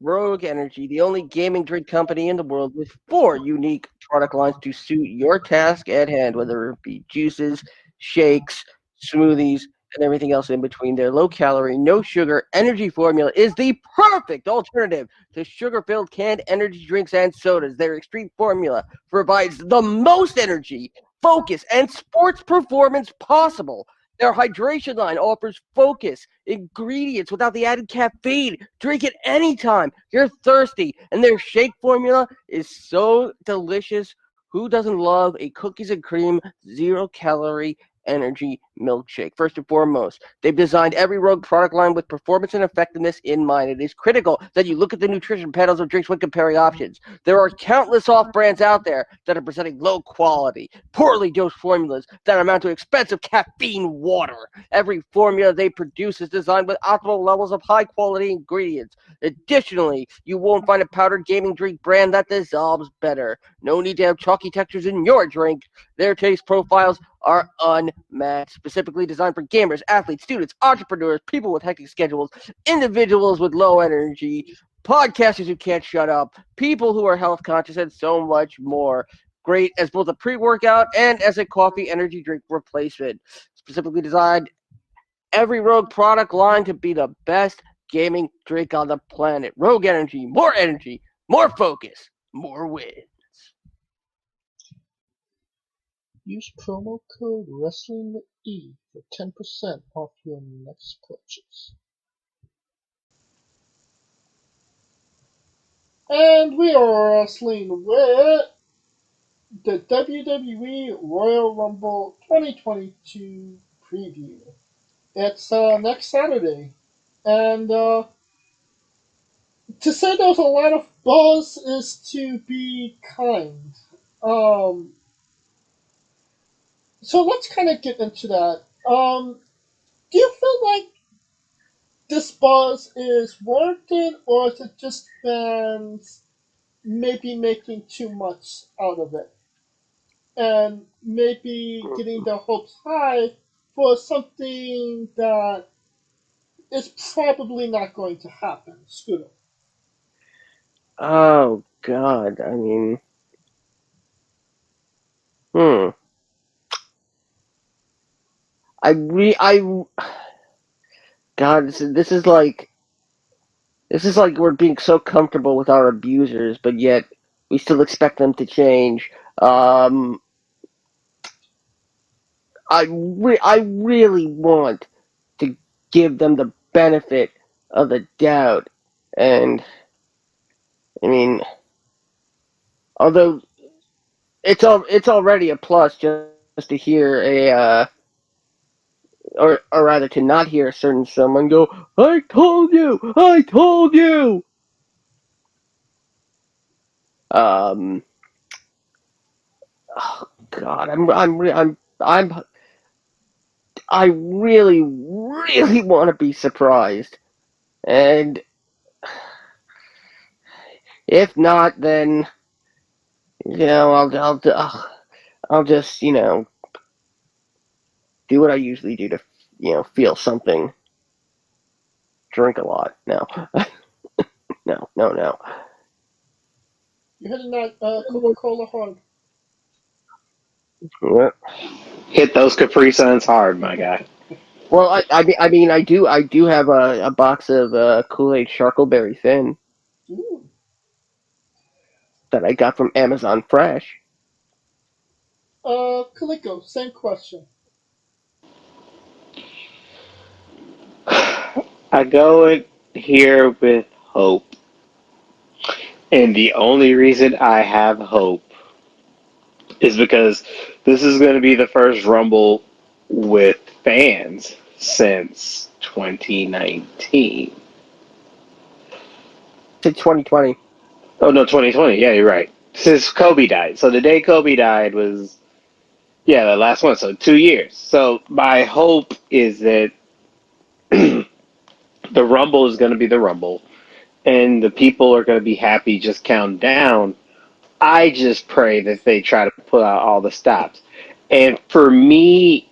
Rogue Energy, the only gaming drink company in the world with 4 unique product lines to suit your task at hand, whether it be juices, shakes, smoothies, and everything else in between. Their low calorie, no sugar energy formula is the perfect alternative to sugar filled canned energy drinks and sodas. Their extreme formula provides the most energy, focus, and sports performance possible. Their hydration line offers focus, ingredients without the added caffeine. Drink it anytime you're thirsty. And their shake formula is so delicious. Who doesn't love a cookies and cream, 0-calorie energy milkshake? First and foremost, they've designed every Rogue product line with performance and effectiveness in mind. It is critical that you look at the nutrition panels of drinks when comparing options. There are countless off brands out there that are presenting low quality, poorly dosed formulas that amount to expensive caffeine water. Every formula they produce is designed with optimal levels of high quality ingredients. Additionally, you won't find a powdered gaming drink brand that dissolves better. No need to have chalky textures in your drink. Their taste profiles are unmatched, specifically designed for gamers, athletes, students, entrepreneurs, people with hectic schedules, individuals with low energy, podcasters who can't shut up, people who are health conscious, and so much more. Great as both a pre-workout and as a coffee energy drink replacement. Specifically designed every Rogue product line to be the best gaming drink on the planet. Rogue Energy, more focus, more wins. Use promo code WrestlingWithE for 10% off your next purchase. And we are wrestling with the WWE Royal Rumble 2022 preview. It's next Saturday. And to say there's a lot of buzz is to be kind. Um, so let's kind of get into that. Do you feel like this buzz is worth it, or is it just fans maybe making too much out of it? And maybe getting their hopes high for something that is probably not going to happen. Scooter. Oh God, I mean, hmm. I, God, this is like we're being so comfortable with our abusers, but yet we still expect them to change. I really want to give them the benefit of the doubt, and I mean, although it's already a plus just to hear or rather to not hear a certain someone go, I told you." Um, oh God, I'm I really really want to be surprised, and if not, then I'll just do what I usually do to feel something. Drink a lot. No, no, no, no. You're hitting that Coca-Cola hard. Yeah. Hit those Capri Suns hard, my guy. Well, I do have a box of Kool-Aid Sharkleberry Thin Ooh. that I got from Amazon Fresh. Kaliko, same question. I go in here with hope. And the only reason I have hope is because this is going to be the first Rumble with fans since 2019. To 2020. Oh, no, 2020. Yeah, you're right. Since Kobe died. So the day Kobe died was, yeah, the last one. So 2 years. So my hope is that the Rumble is going to be the Rumble and the people are going to be happy just counting down. I just pray that they try to pull out all the stops. And for me,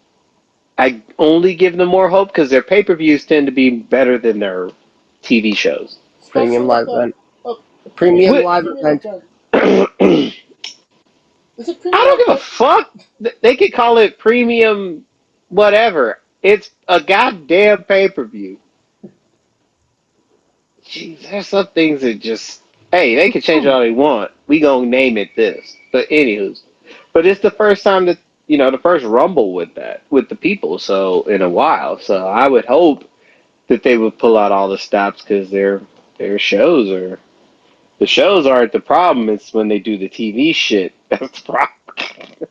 I only give them more hope because their pay per views tend to be better than their TV shows. Especially Premium like live event. a Premium What? live premium event. event. I Is it premium don't give a event? fuck. They could call it premium, whatever. It's a goddamn pay per view. Jeez, there's some things that just, hey, they can change it all they want. We gonna name it this. But anywho, but it's the first time that the first Rumble with that with the people. So in a while, so I would hope that they would pull out all the stops because their shows are the shows aren't the problem. It's when they do the TV shit that's the problem.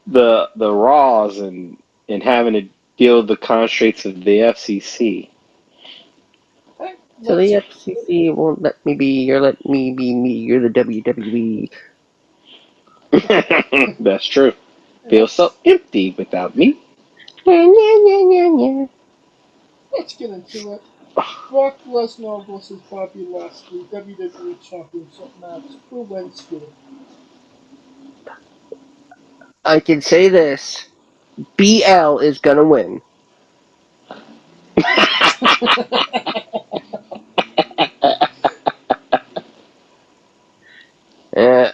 The Raws and having to deal with the constraints of the FCC. Hey, So let's the FCC won't let me be. You're let me be me. You're the WWE. That's true. Feels so let's empty without me. let's get into it. Brock Lesnar versus Bobby Lashley, WWE Championship match. Who wins here? I can say this: BL is gonna win.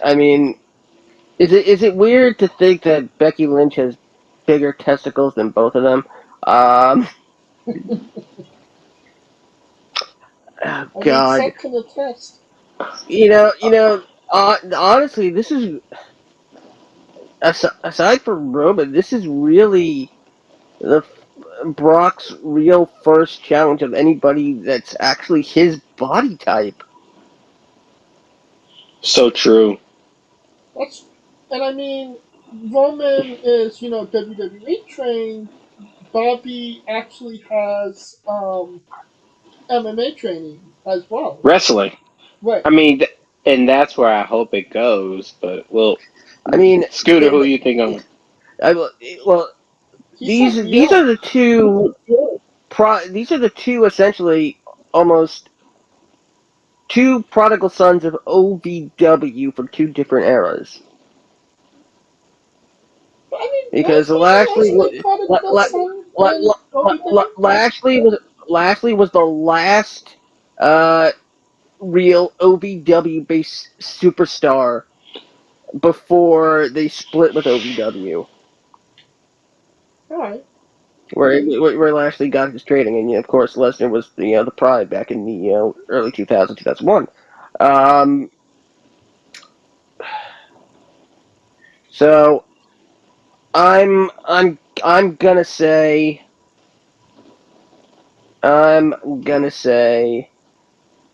I mean, is it weird to think that Becky Lynch has bigger testicles than both of them? Oh I mean, God, some can attest. honestly, this is aside from Roman, this is really the Brock's real first challenge of anybody that's actually his body type. So true. That's, and I mean, Roman is, WWE trained. Bobby actually has MMA training as well. Wrestling. Right. I mean, and that's where I hope it goes. But well, I mean, Scooter, who you think I'm? I, well, He these said these are BL. the two. These are the two essentially almost two prodigal sons of OVW from two different eras. But I mean, Because Lashley wasn't a prodigal son in OVW? Lashley was the last uh, real OVW based superstar before they split with OVW, Alright. where Lashley got his training, and of course Lesnar was the Pride back in the early 2000s, 2001. Um, so I'm gonna say I'm gonna say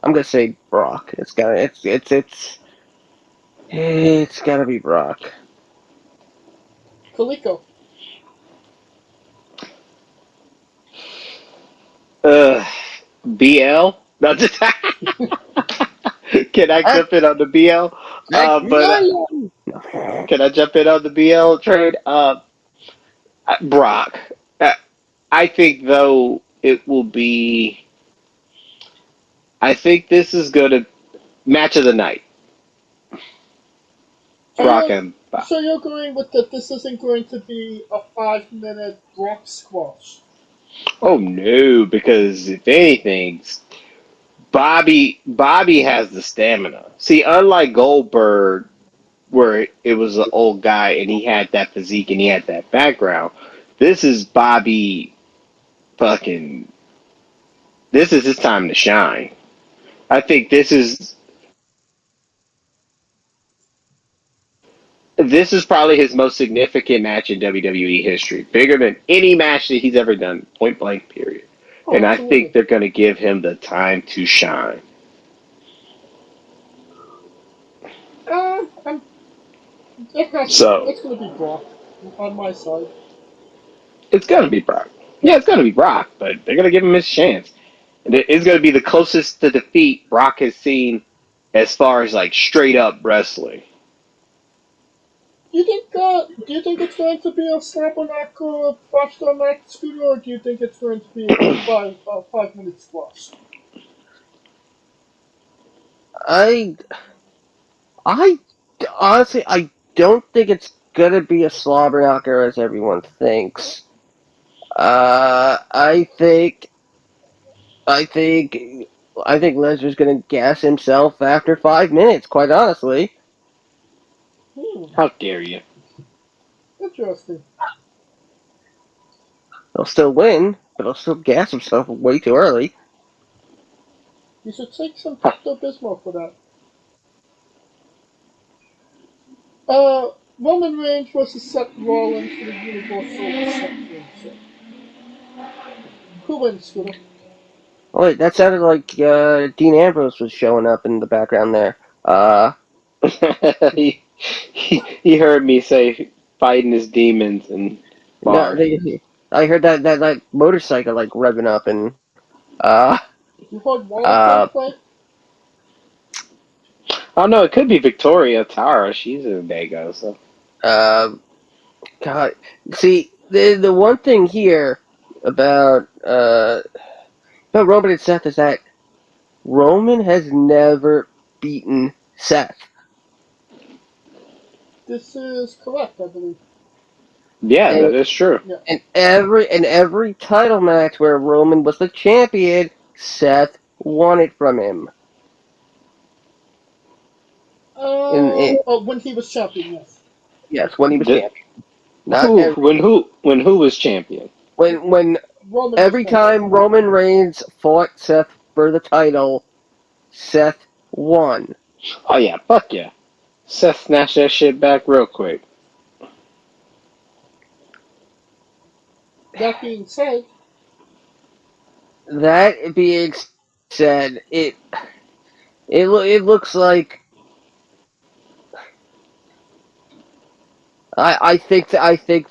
I'm gonna say Brock. It's gotta be Brock. Kaliko. Uh, BL. No, just can I I, jump in on the BL? But can I jump in on the BL trade? Brock. Uh, I think though it will be. I think this is going to match of the night. Brock and Brock. So you're going with that this isn't going to be a 5-minute Brock squash. Oh no, because if anything, Bobby has the stamina. See, unlike Goldberg, where it was an old guy and he had that physique and he had that background, this is Bobby fucking. This is his time to shine. I think this is probably his most significant match in WWE history, bigger than any match that he's ever done, point blank, period. Oh, And I absolutely. think they're going to give him the time to shine. So It's going to be Brock on my side. it's going to be Brock. Yeah, it's going to be Brock, but they're going to give him his chance. And it's going to be the closest to defeat Brock has seen as far as like straight up wrestling. Do you think it's going to be a slap on that botched on that scooter, or do you think it's going to be a 5 minute squash? I honestly, I don't think it's gonna be a slobber knocker as everyone thinks. I think, I think Lesnar's gonna gas himself after 5 minutes. Quite honestly, How dare you? Interesting. he'll still win, but he'll still gas himself way too early. You should take some Pepto Bismol for that. Roman Reigns versus Seth Rollins for the Universal Championship. Who wins, Scooter? Oh, wait, that sounded like Dean Ambrose was showing up in the background there. he heard me say fighting his demons and No, bars. I heard that motorcycle like revving up and uh You heard uh Wildcat play? Oh no, it could be Victoria Tara. She's a Dago, so uh God. See, the one thing here about Roman and Seth is that Roman has never beaten Seth. This is correct, I believe. yeah, And that is true. Yeah. every title match where Roman was the champion, Seth won it from him. When he was champion, yes. Yes, when he was The, champion. Not every when who was champion? when Roman was every champion. time Roman Reigns fought Seth for the title, Seth won. Oh yeah, fuck yeah. Seth snatched that shit back real quick. That being said, That being said, it looks like I think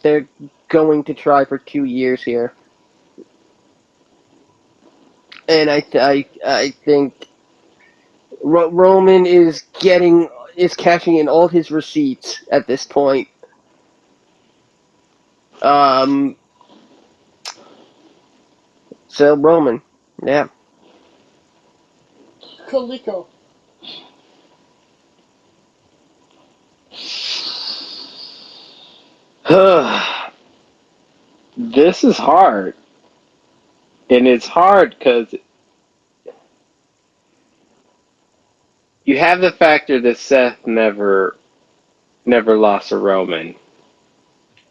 they're going to try for 2 years here, and I think Roman is cashing in all his receipts at this point. Um, so Roman, yeah. Kaliko. This is hard, and it's hard because you have the factor that Seth never lost a Roman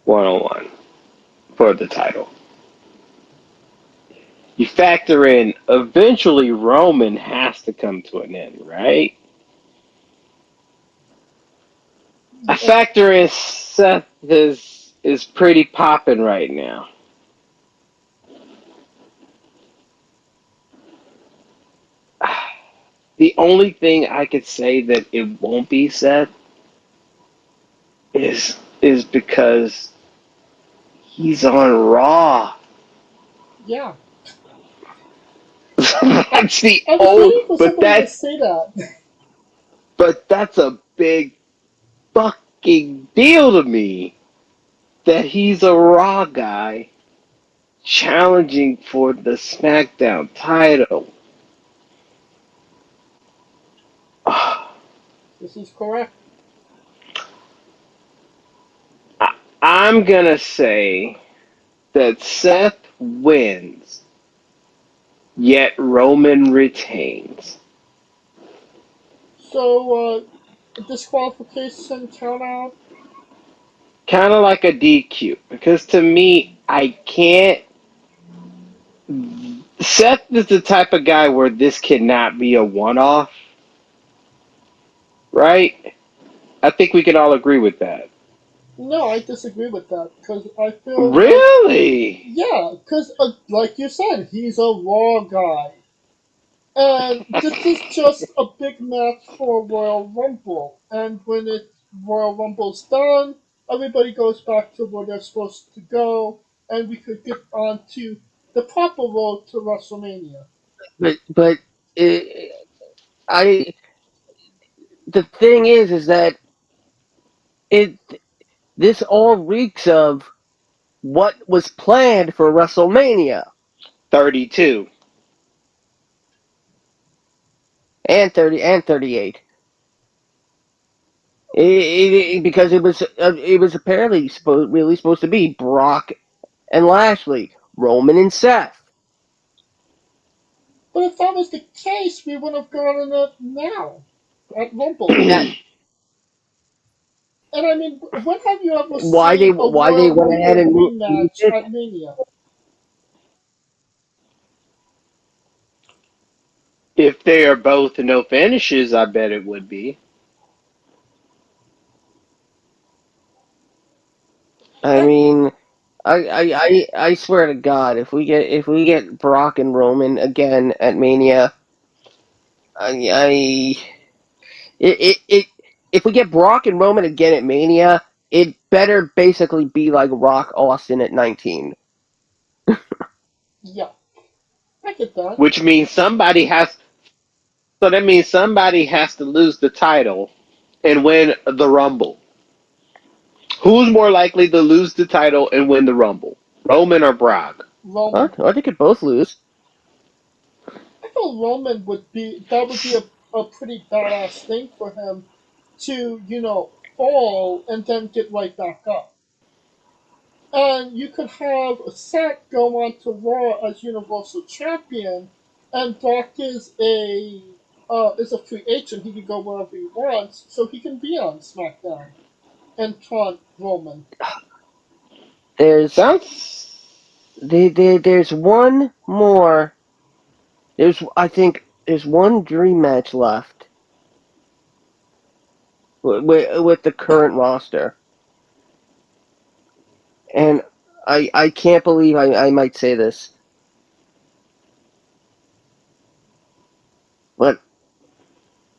1-on-1 for the title. You factor in eventually Roman has to come to an end, right? I factor in Seth is pretty popping right now. The only thing I could say that it won't be Seth is because he's on Raw. Yeah. That's the I was old, waiting for but somebody to say that. that's a big fucking deal to me that he's a Raw guy challenging for the SmackDown title. This is correct. I'm gonna say that Seth wins Yet Roman retains. So, disqualification count out? Kind of like a DQ. Because to me, I can't. Seth is the type of guy where this cannot be a one off, right? I think we can all agree with that. No, I disagree with that because I feel like, Really? yeah, because like you said, he's a Raw guy. And this is just a big match for Royal Rumble. And when Royal Rumble's done, everybody goes back to where they're supposed to go, and we could get on to the proper road to WrestleMania. But uh, I the thing is that it this all reeks of what was planned for WrestleMania 32. and 30 and 38. Because it was apparently really supposed to be Brock and Lashley, Roman and Seth. But if that was the case, we would have gotten it now at Rumble. That And I mean, when have you ever why they seen a why they Royal went ahead Rumble and moved rematch it. at Mania? If they are both no finishes, I bet it would be. I mean, I swear to God, if we get Brock and Roman again at Mania, I it if we get Brock and Roman again at Mania, it better basically be like Rock Austin at 19. Yeah, I get that. Which means somebody has. So that means somebody has to lose the title and win the Rumble. Who's more likely to lose the title and win the Rumble? Roman or Brock? Huh? Roman. Or they could both lose. I feel Roman would be that would be a pretty badass thing for him to, fall and then get right back up. And you could have Seth go on to Raw as Universal Champion, and Brock is a free agent. He can go wherever he wants, so he can be on SmackDown and taunt Roman. There's Sounds. there's one more. I think there's one dream match left with the current roster, and I can't believe I might say this, but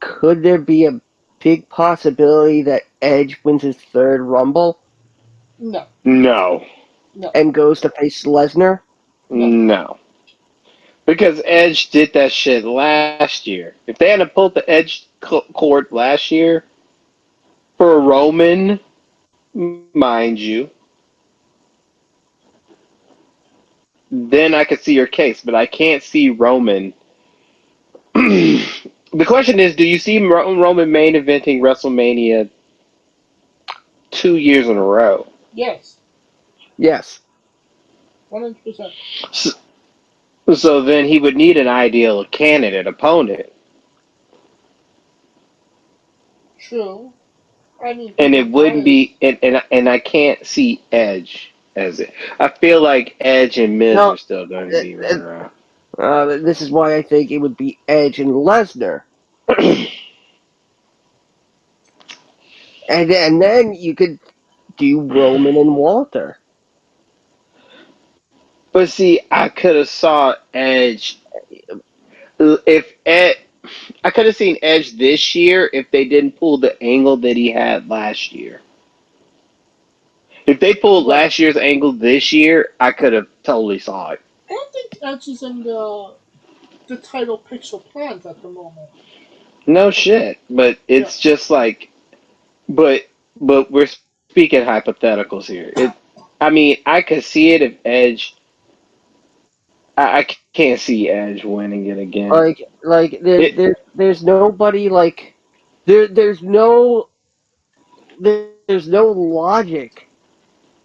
could there be a big possibility that Edge wins his third Rumble No, No. no, and goes to face Lesnar? no. No. Because Edge did that shit last year. If they hadn't pulled the Edge cord last year for Roman, mind you, then I could see your case. But I can't see Roman. The question is, do you see Roman main eventing WrestleMania 2 years in a row? Yes, Yes. 100%. So, so then he would need an ideal candidate opponent. True. I mean, And even it wouldn't Bryan. be, and I can't see Edge as it. I feel like Edge and Miz No. are still going to be running around. This is why I think it would be Edge and Lesnar, and then you could do Roman and Walter. But see, I could have saw Edge if Ed. I could have seen Edge this year if they didn't pull the angle that he had last year. If they pulled Right. last year's angle this year, I could have totally saw it. I don't think Edge is in the title picture plans at the moment. No shit, but Yeah. it's just like, but we're speaking hypotheticals here. I mean, I could see it if Edge. I can't see Edge winning it again. It There's nobody like there's no logic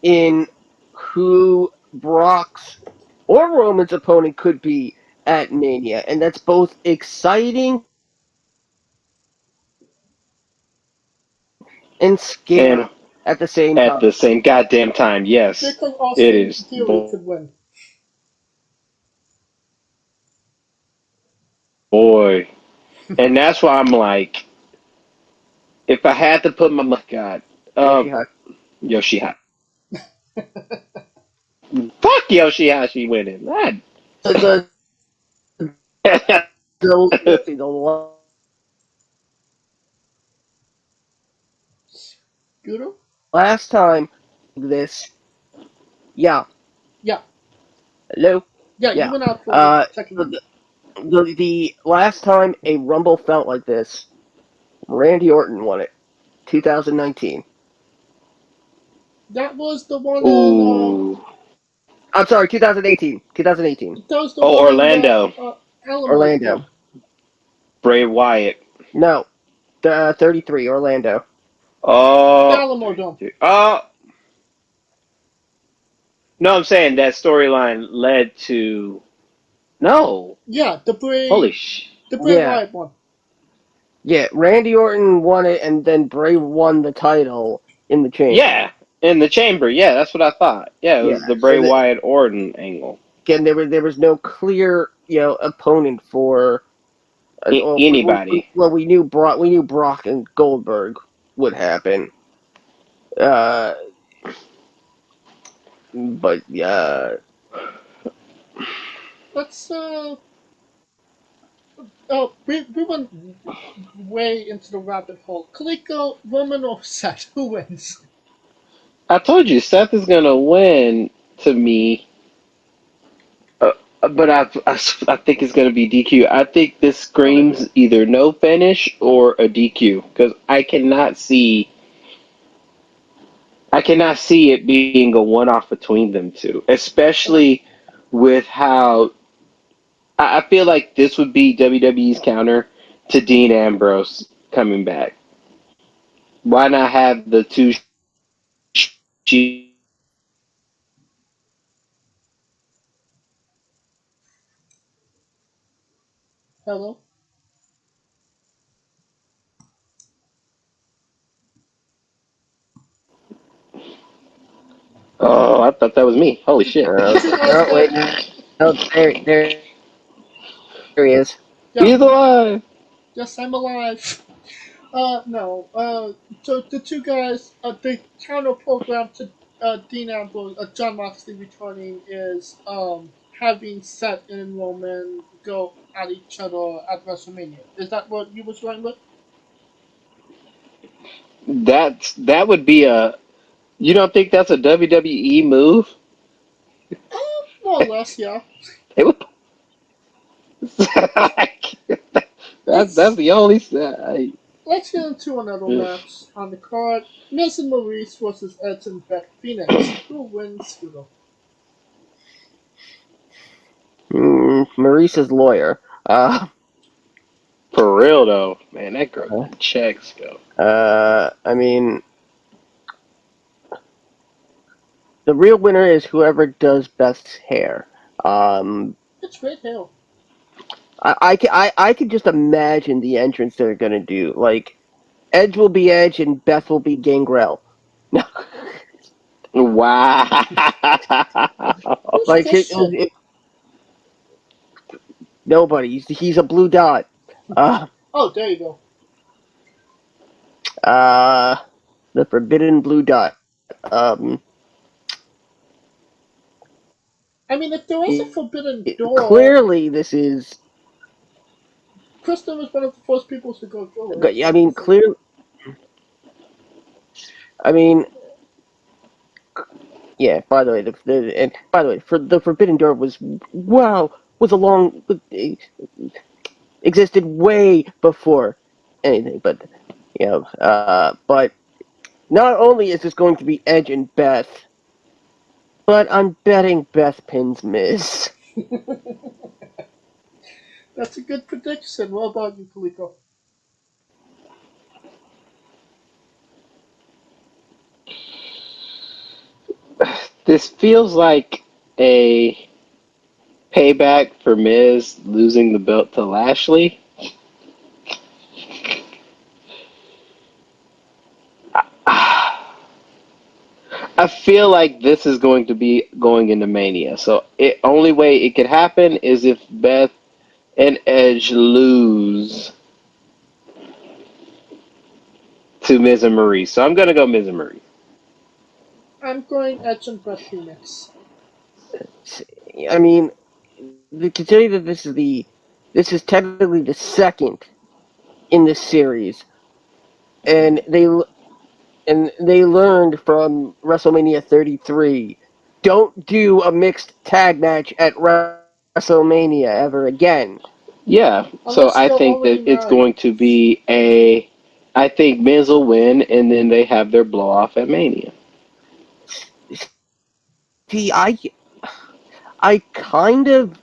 in who Brock's or Roman's opponent could be at Mania, and that's both exciting and scary And at the same at time. the same goddamn time, yes, Because it Austin is. Theory could win. Boy, and that's why I'm like, if I had to put my God, um, Yoshihashi. Yoshihashi. Fuck Yoshihashi winning. God. The the Gudo? last time this, yeah, Yeah. hello, Yeah, you yeah, went out for a uh, second. the last time a Rumble felt like this, Randy Orton won it, 2019. That was the one in, Ooh. I'm sorry, 2018. 2018. that was the Oh, one in Orlando. Alamo Orlando. Dome. Bray Wyatt. No, 33. Orlando. The Oh. Alamo Dome. Oh. No, I'm saying that storyline led to. No. Yeah, Holy sh. the Bray Yeah, Wyatt one. yeah. Randy Orton won it, and then Bray won the title in the chamber. Yeah. In the chamber. Yeah, that's what I thought. Yeah, it Yeah. was the So Bray Wyatt Orton angle. again, there was no clear opponent for. Anybody. We knew Brock and Goldberg would happen. Uh, but Let's oh, we went way into the rabbit hole. Kaliko, Roman, or Seth? Who wins? I told you Seth is gonna win to me. But I think it's going to be DQ. I think this Okay. screams either no finish or a DQ because I cannot see it being a one off between them two, especially with how I feel like this would be WWE's counter to Dean Ambrose coming back. Why not have the two Hello. Oh, I thought that was me. Holy shit! The two guys no, that wait, no, there he is. yeah, He's alive. yes, I'm alive. No. So the two guys, the counter program to Dean Ambrose, John Moxley returning is having Seth and Roman go at each other at WrestleMania. Is that what you was going with? That would be a. You don't think that's a WWE move? More or less, yeah. They would. Like, that's Let's the only. let's get into another match on the card. Miz and Maurice versus Edge and Beth Phoenix. Who wins, Scooter? Maurice's lawyer. For real though, man, that girl got checks go. I mean, the real winner is whoever does best hair. Um, It's great hell. I could just imagine the entrance they're gonna do. Like Edge will be Edge and Beth will be Gangrel. No, Wow. Who's like Christian? nobody. He's a blue dot. Uh, Oh, there you go. uh, the forbidden blue dot. Um, I mean, if there was a forbidden door, clearly this is. Kristen was one of the first people to go through it. I Like you mean, said. clear. I mean, yeah. By the way, and by the way, for the forbidden door was a long existed way before anything, but but not only is this going to be Edge and Beth, but I'm betting Beth pins Miz. That's a good prediction. What about you, Kaliko? This feels like a Payback for Miz losing the belt to Lashley. I feel like this is going to be going into Mania. So it only way it could happen is if Beth and Edge lose to Miz and Maurice. So I'm gonna go Miz and Maurice. I'm going Edge and Beth Phoenix. I mean, considering that this is technically the second in this series, and they learned from WrestleMania 33, don't do a mixed tag match at WrestleMania ever again. Yeah. So Unless I they're think already that it's married. going to be a. I think Miz will win, and then they have their blow off at Mania. See, I kind of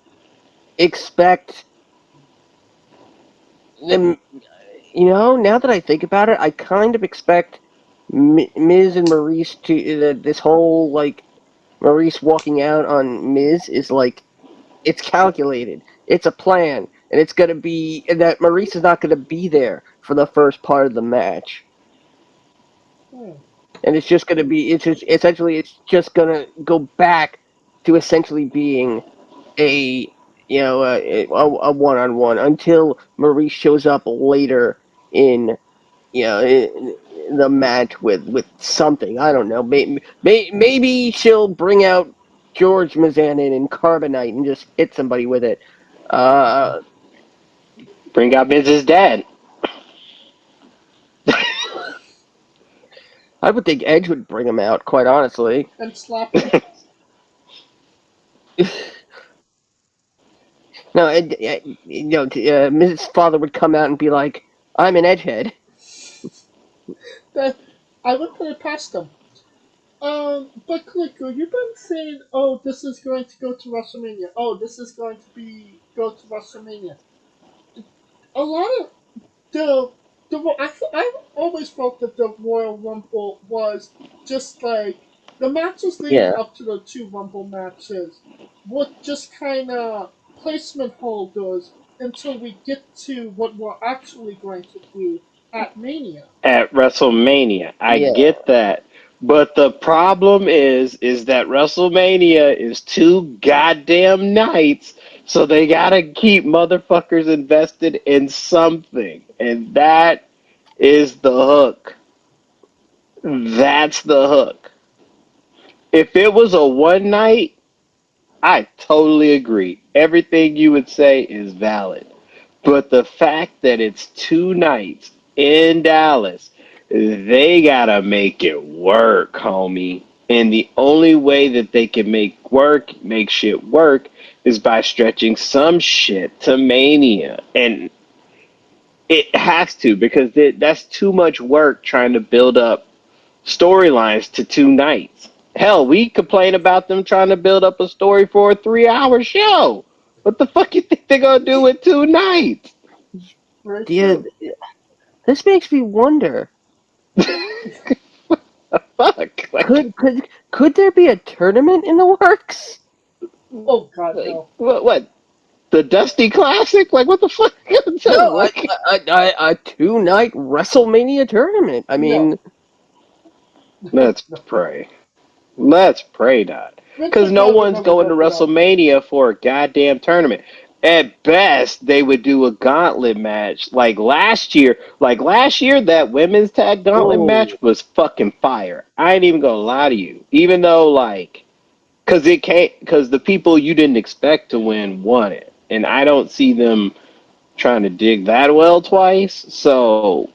expect them. Now that I think about it, I kind of expect Miz and Maurice to this whole like Maurice walking out on Miz is like it's calculated. It's a plan, and it's gonna be that Maurice is not gonna be there for the first part of the match, Hmm. and it's just gonna be it's just gonna go back to essentially being a a one-on-one until Maurice shows up later in in the match with something. I don't know. Maybe she'll bring out George Mizanin and Carbonite and just hit somebody with it. Uh, Bring out Miz's dad. I would think Edge would bring him out, quite honestly. And slap him. No, Mrs. Father would come out and be like, "I'm an Edgehead." That I would put it past them. But Kaliko, you've been saying, oh, this is going to go to WrestleMania. Oh, this is going to go to WrestleMania. A lot of I always felt that the Royal Rumble was just like the matches leading Yeah. up to the two Rumble matches were just kind of placement holders until we get to what we're actually going to do at Mania. At WrestleMania. I Yeah. get that. But the problem is that WrestleMania is 2 goddamn nights, so they gotta keep motherfuckers invested in something. And that is the hook. That's the hook. If it was a one night, I totally agree. Everything you would say is valid. But the fact that it's 2 nights in Dallas, they gotta make it work, homie. And the only way that they can make shit work, is by stretching some shit to Mania. And it has to, because that's too much work trying to build up storylines to 2 nights. Hell, we complain about them trying to build up a story for a 3-hour show. What the fuck you think they're gonna do with 2 nights? Very Yeah. true. This makes me wonder. Fuck. Could there be a tournament in the works? Oh God, Like, no. what? The Dusty Classic? Like, what the fuck? No, What? a 2-night WrestleMania tournament. I No. mean, Let's pray. Let's pray not. Vince Because no McMahon would one's never going to go for that. WrestleMania for a goddamn tournament. At best, they would do a gauntlet match like last year. Like last year, that women's tag gauntlet oh, match was fucking fire. I ain't even gonna lie to you. Even though, like, because the people you didn't expect to win won it, and I don't see them trying to dig that well twice. So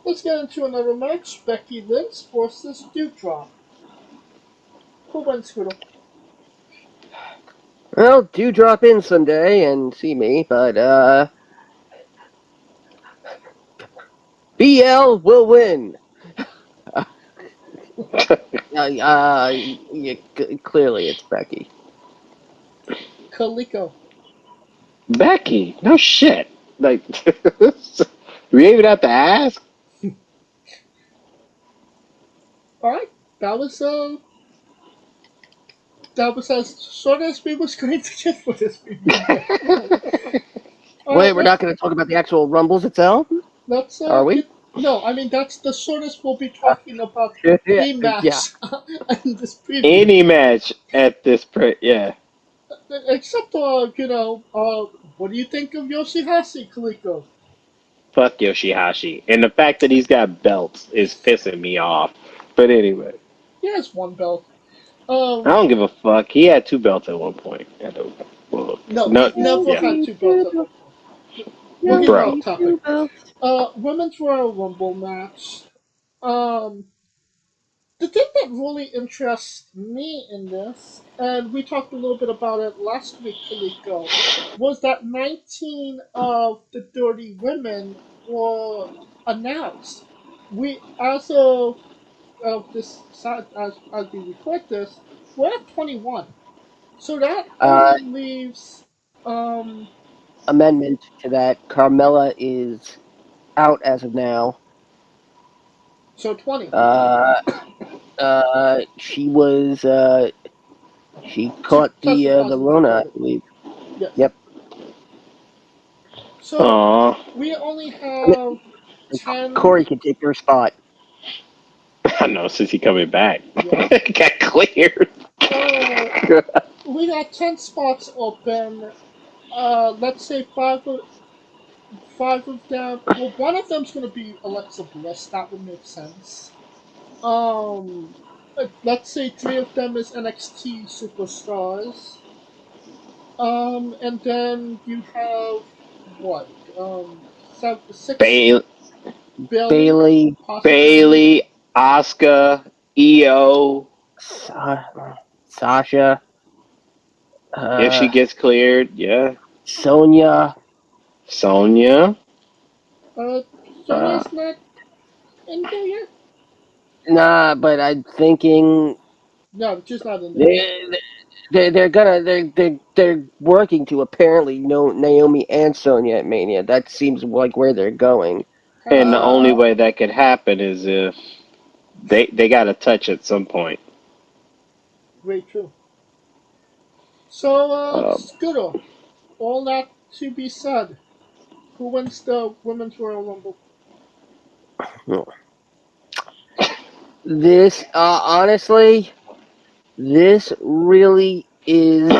Let's get into another match. Becky Lynch versus Dewdrop. Who wins, Scooter? well, do drop in someday and see me, but BL will win. Yeah, clearly it's Becky. Kaliko. Becky, no shit. Like, we even have to ask. Alright, that was That was as short as we was going to get for this review. Wait, we're not going to talk about the actual Rumbles itself? Let's Are we? no, I mean that's the shortest we'll be talking about Yeah, the yeah. match in this preview. Any match at this yeah. Except what do you think of Yoshihashi, Kaliko? Fuck Yoshihashi. And the fact that he's got belts is pissing me off. But anyway. He has one belt. I don't give a fuck. He had 2 belts at one point. No, No, he's never yeah. had 2 belts at one point. We'll get Bro. off topic. Women's Royal Rumble match. The thing that really interests me in this, and we talked a little bit about it last week, Kaliko, was that 19 of the 30 women were announced. We, of this, as we record this, we're at 21. So that only leaves, Amendment to that. Carmella is out as of now. so 20. She was, she caught Tested the positive for Rona, I COVID. believe. Yes. Yep. So Aww. we only have 10. Corey can take her spot. I know, since he coming back. Yeah. Got cleared. We got 10 spots open. Let's say five of them. Well, one of them's going to be Alexa Bliss. That would make sense. Let's say 3 of them is NXT superstars. And then you have what? 6. Bailey, Bailey, Asuka, EO. Sasha. If she gets cleared, yeah. Sonya. Sonya. Sonya's not in there yet? Nah, but I'm thinking No, she's not in there. they're working to apparently know Naomi and Sonya at Mania. That seems like where they're going. And the only way that could happen is if they got to touch at some point. Very true. So, Scooter, all that to be said. Who wins the Women's Royal Rumble? This honestly, this really is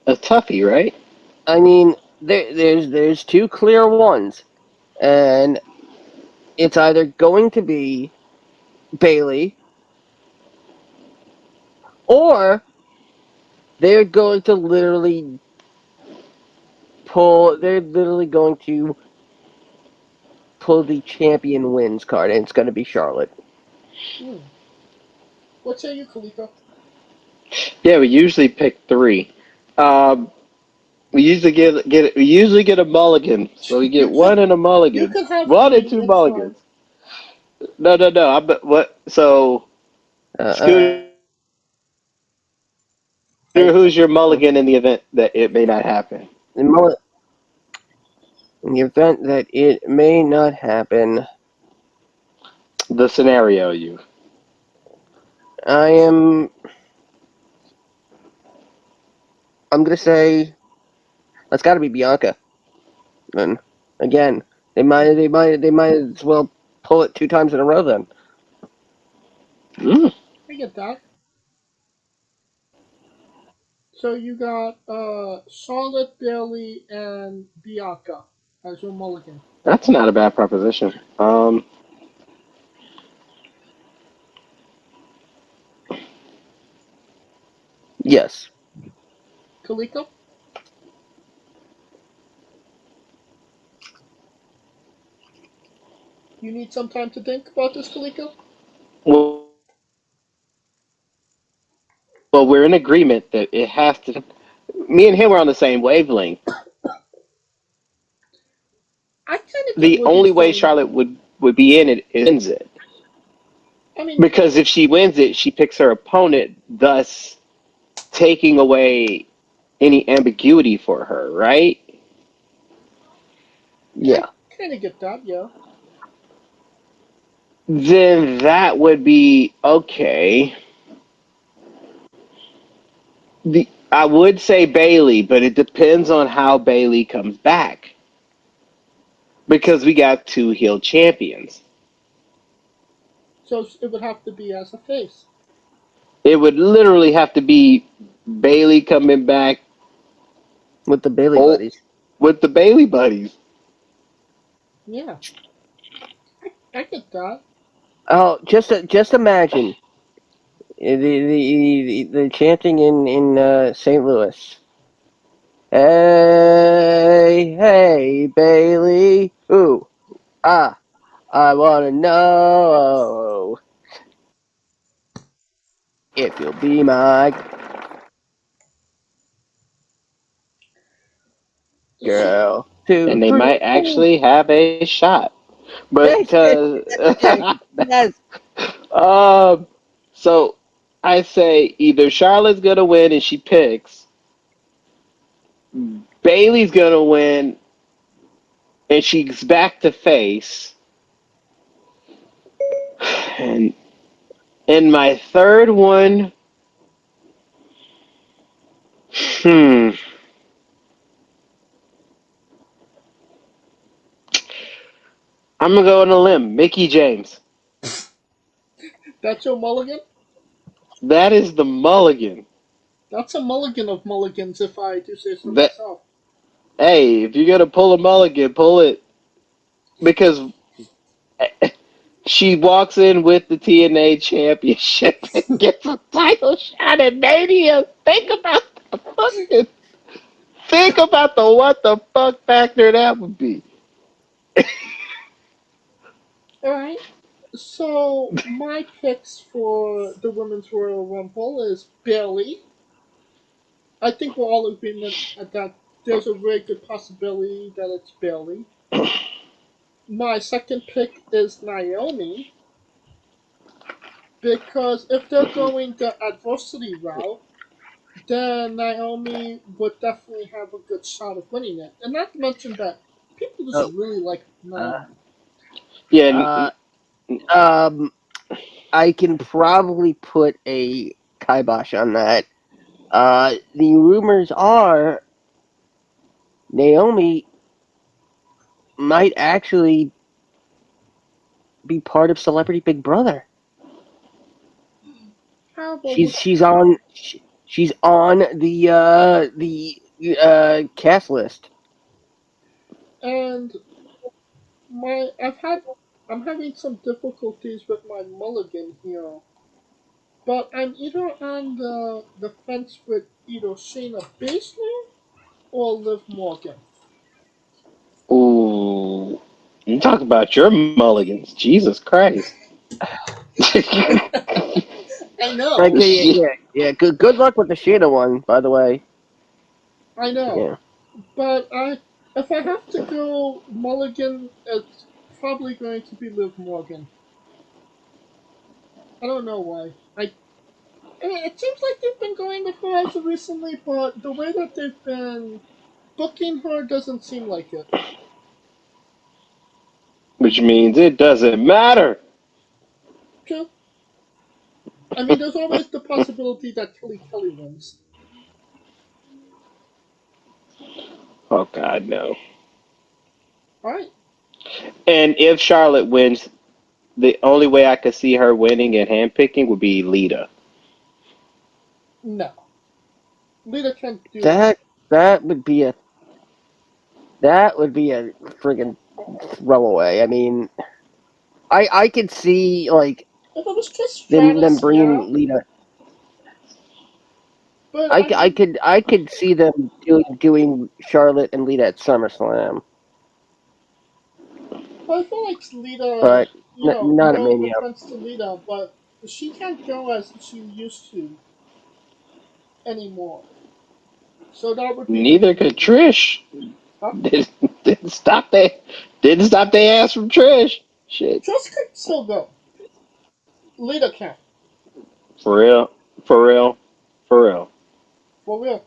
A toughie, right? I mean, there's 2 clear ones, and it's either going to be Bailey, or they're going to literally pull. They're literally going to pull the champion wins card, and it's going to be Charlotte. What say you, Kalika? Yeah, we usually pick 3. We usually get a mulligan, so we get 1 and a mulligan. You could have 1 and 3, 2 mulligans. No. What? So, Scooter, who's your mulligan in the event that it may not happen? In the event that it may not happen, The scenario, you. I'm gonna say that's got to be Bianca. Then again, they might as well pull it 2 times in a row. Then I get that. So you got Charlotte, Bailey, and Bianca as your mulligan. That's not a bad proposition. yes, Kalika? You need some time to think about this, Kalika? Well, we're in agreement that it has to. Me and him were on the same wavelength. I kind of The only way Charlotte would be in it is wins it. I mean, Because if she wins it, she picks her opponent, thus taking away any ambiguity for her, right? yeah. I kind of get that, yeah. then that would be okay. I would say Bailey, but it depends on how Bailey comes back because we got two heel champions. So it would have to be as a face. It would literally have to be Bailey coming back with the Bailey buddies. with the Bailey buddies. Yeah. I get that. Oh, just imagine the chanting in St. Louis. Hey, Bailey. Ooh, I wanna know if you'll be my girl. And they might actually have a shot. But Yes. so I say either Charlotte's gonna win and she picks, Bailey's gonna win and she's back to face, and in my third one, I'm gonna go on a limb. Mickey James. That's your mulligan? That is the mulligan. That's a mulligan of mulligans, if I do say so That myself. Hey, if you're gonna pull a mulligan, pull it because she walks in with the TNA championship and gets a title shot at Mania. Think about the what the fuck factor that would be. Alright. So, my picks for the Women's Royal Rumble is Bailey. I think we're all in agreement that there's a very good possibility that it's Bailey. My second pick is Naomi. Because if they're going the adversity route, then Naomi would definitely have a good shot of winning it. And not to mention that people just really like Naomi. Yeah. I can probably put a kibosh on that. The rumors are Naomi might actually be part of Celebrity Big Brother. She's on the cast list. And I'm having some difficulties with my mulligan here. But I'm either on the fence with either Shayna Baszler or Liv Morgan. Ooh, you talk about your mulligans, Jesus Christ! I know. Yeah. Good luck with the Shayna one, by the way. I know. Yeah. But if I have to go mulligan, it's probably going to be Liv Morgan. I don't know why. I mean, it seems like they've been going with her as of recently, but the way that they've been booking her doesn't seem like it. Which means it doesn't matter. True. I mean, there's always the possibility that Kelly wins. Oh God, no. Alright. And if Charlotte wins, the only way I could see her winning and handpicking would be Lita. No. Lita can't do that. That would be a friggin' throwaway. I mean, I could see like if it was just them Stratus, bringing yeah. Lita. But I could see them doing Charlotte and Lita at SummerSlam, I feel like Lita, but not at no Mania. offense to Lita, but she can't go as she used to anymore. So that would be Neither could Trish. Huh? Didn't stop their ass from Trish. Shit. Trish could still go. Lita can't. For real. For real. Really.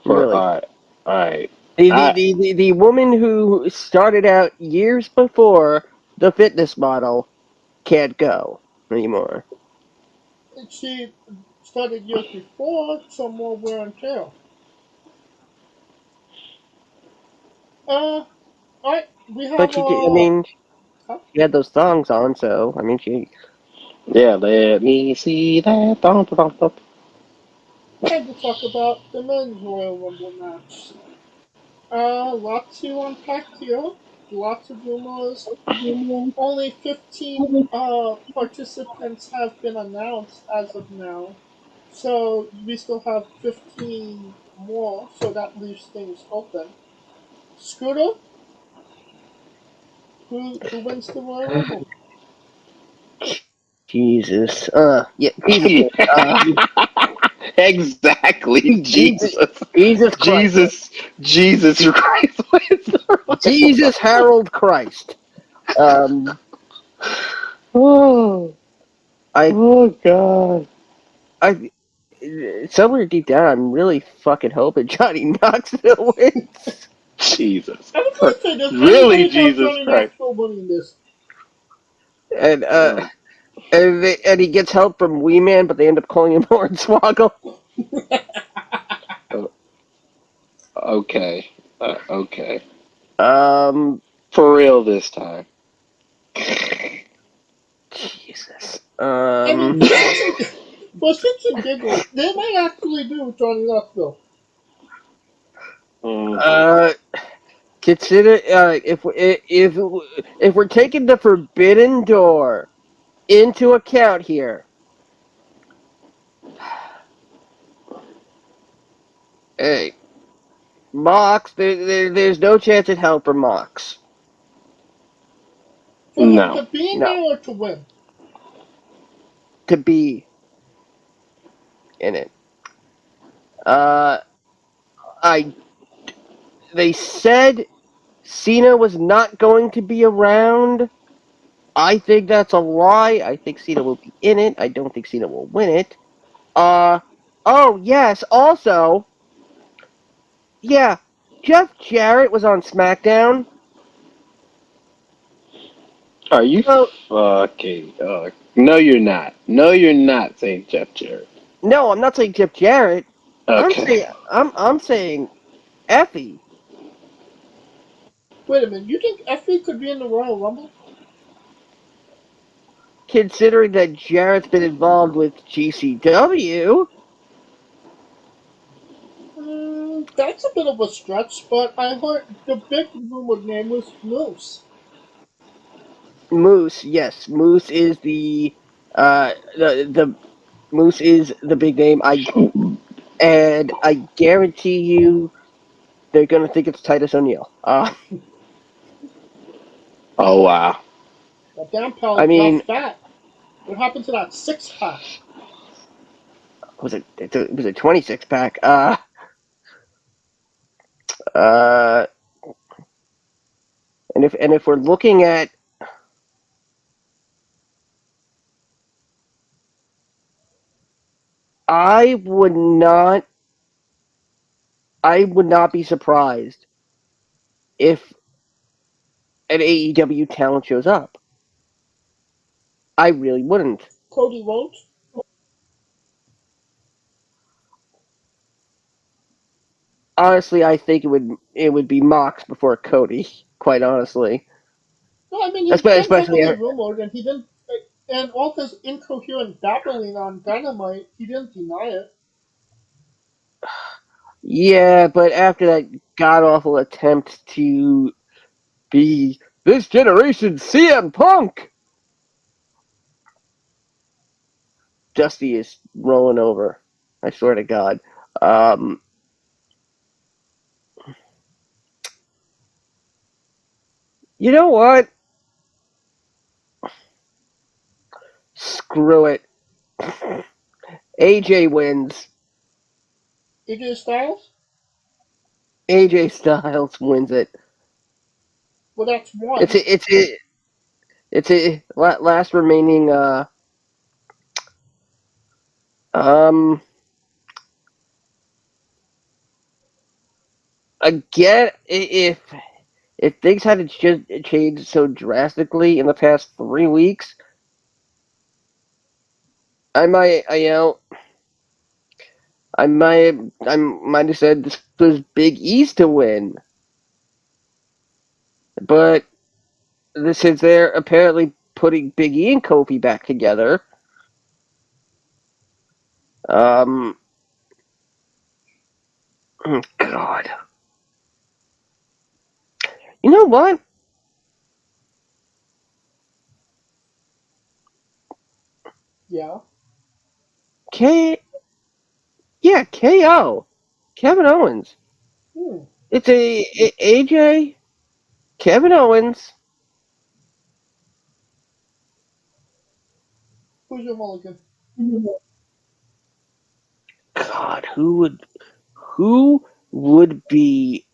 All right. The woman who started out years before the fitness model can't go anymore. She started years before, some more wear and tear. Alright, we have But I mean, huh? she had those thongs on, so I mean, she. Yeah, let me see that. Dun, dun, dun, dun. Time to talk about the men's Royal Rumble match. Lots to unpack here. Lots of rumors. Only 15 participants have been announced as of now. So we still have 15 more, so that leaves things open. Scooter, who wins the Royal Rumble? Jesus. Yeah, Jesus. Exactly, Jesus. Jesus. Jesus Christ. Jesus Christ. Jesus Harold Christ. Oh, I, oh God. I, somewhere deep down, I'm really fucking hoping Johnny Knoxville wins. Jesus I was Christ. gonna say, does Really, anybody have Jesus Johnny Christ. Knoxville winning this? And Oh, and he gets help from Wee Man, but they end up calling him Hornswoggle. oh, okay. Okay. Um, For real this time. Jesus. I mean, for shits and giggles, they might actually do Johnny Knoxville. Mhm. uh, consider if we're taking the Forbidden Door into account here. Hey, Mox, there's no chance in hell for Mox. For him No. to be No, there or to win? to be in it. Uh, I they said Cena was not going to be around. I think that's a lie. I think Cena will be in it. I don't think Cena will win it. Oh yes. Also, yeah, Jeff Jarrett was on SmackDown. Are you Oh fucking? No, you're not. No, you're not saying Jeff Jarrett. no, I'm not saying Jeff Jarrett. I'm Okay. saying I'm saying Effie. Wait a minute, you think Effie could be in the Royal Rumble? Considering that Jarrett's been involved with GCW. That's a bit of a stretch, but I heard the big rumored name was Moose. Moose, yes, Moose is the Moose is the big name. I guarantee you they're gonna think it's Titus O'Neil. Oh wow. That damn I pal got mean, fat. What happened to that six pack? it was a 26 pack. Uh, and if we're looking at, I would not I would not be surprised if an AEW talent shows up. I really wouldn't. Cody Rhodes? Honestly, I think it would be Mox before Cody. Quite honestly, No, I mean he's been especially heavily rumored, and he didn't. And all his incoherent babbling on Dynamite, he didn't deny it. yeah, but after that god awful attempt to be this generation's CM Punk, Dusty is rolling over. I swear to God. Um, you know what? Screw it. AJ wins. AJ Styles? AJ Styles wins it. Well, that's It's one. a last remaining um again, if things hadn't changed so drastically in the past 3 weeks, I might, I might have said this was Big E's to win, but since they're apparently putting Big E and Kofi back together, um, God, you know what? Yeah. K, yeah, KO, Kevin Owens. Hmm. It's AJ, Kevin Owens. Who's your mulligan? God, who would be?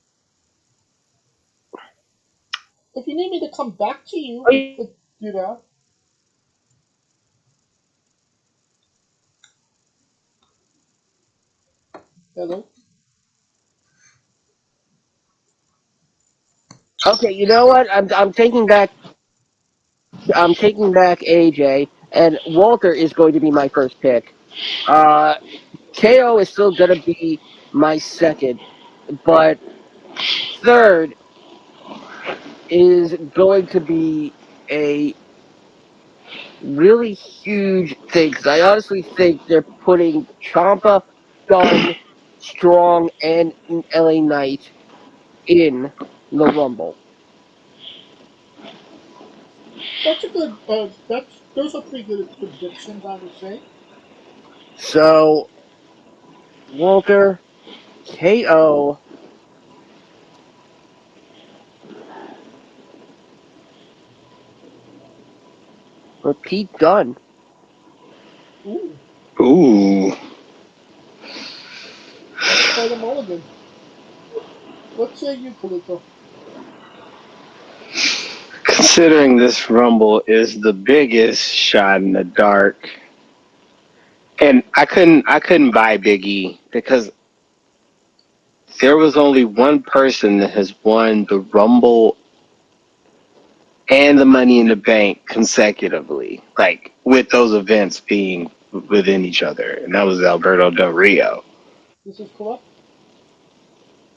If you need me to come back to you, Oh, we could do that. Hello? okay, you know what? I'm taking back AJ, and Walter is going to be my first pick. Uh, KO is still going to be my second, but third is going to be a really huge thing because I honestly think they're putting Ciampa, Dunn, Strong, and LA Knight in the Rumble. That's a good, those are pretty good predictions, I would say. So Walter, KO, repeat Dunn. Ooh, Ooh. that's quite a mulligan. What say you, Kaliko? Considering this Rumble is the biggest shot in the dark, and I couldn't buy Big E because there was only one person that has won the Rumble and the Money in the Bank consecutively, like with those events being within each other, and that was Alberto Del Rio. This is correct?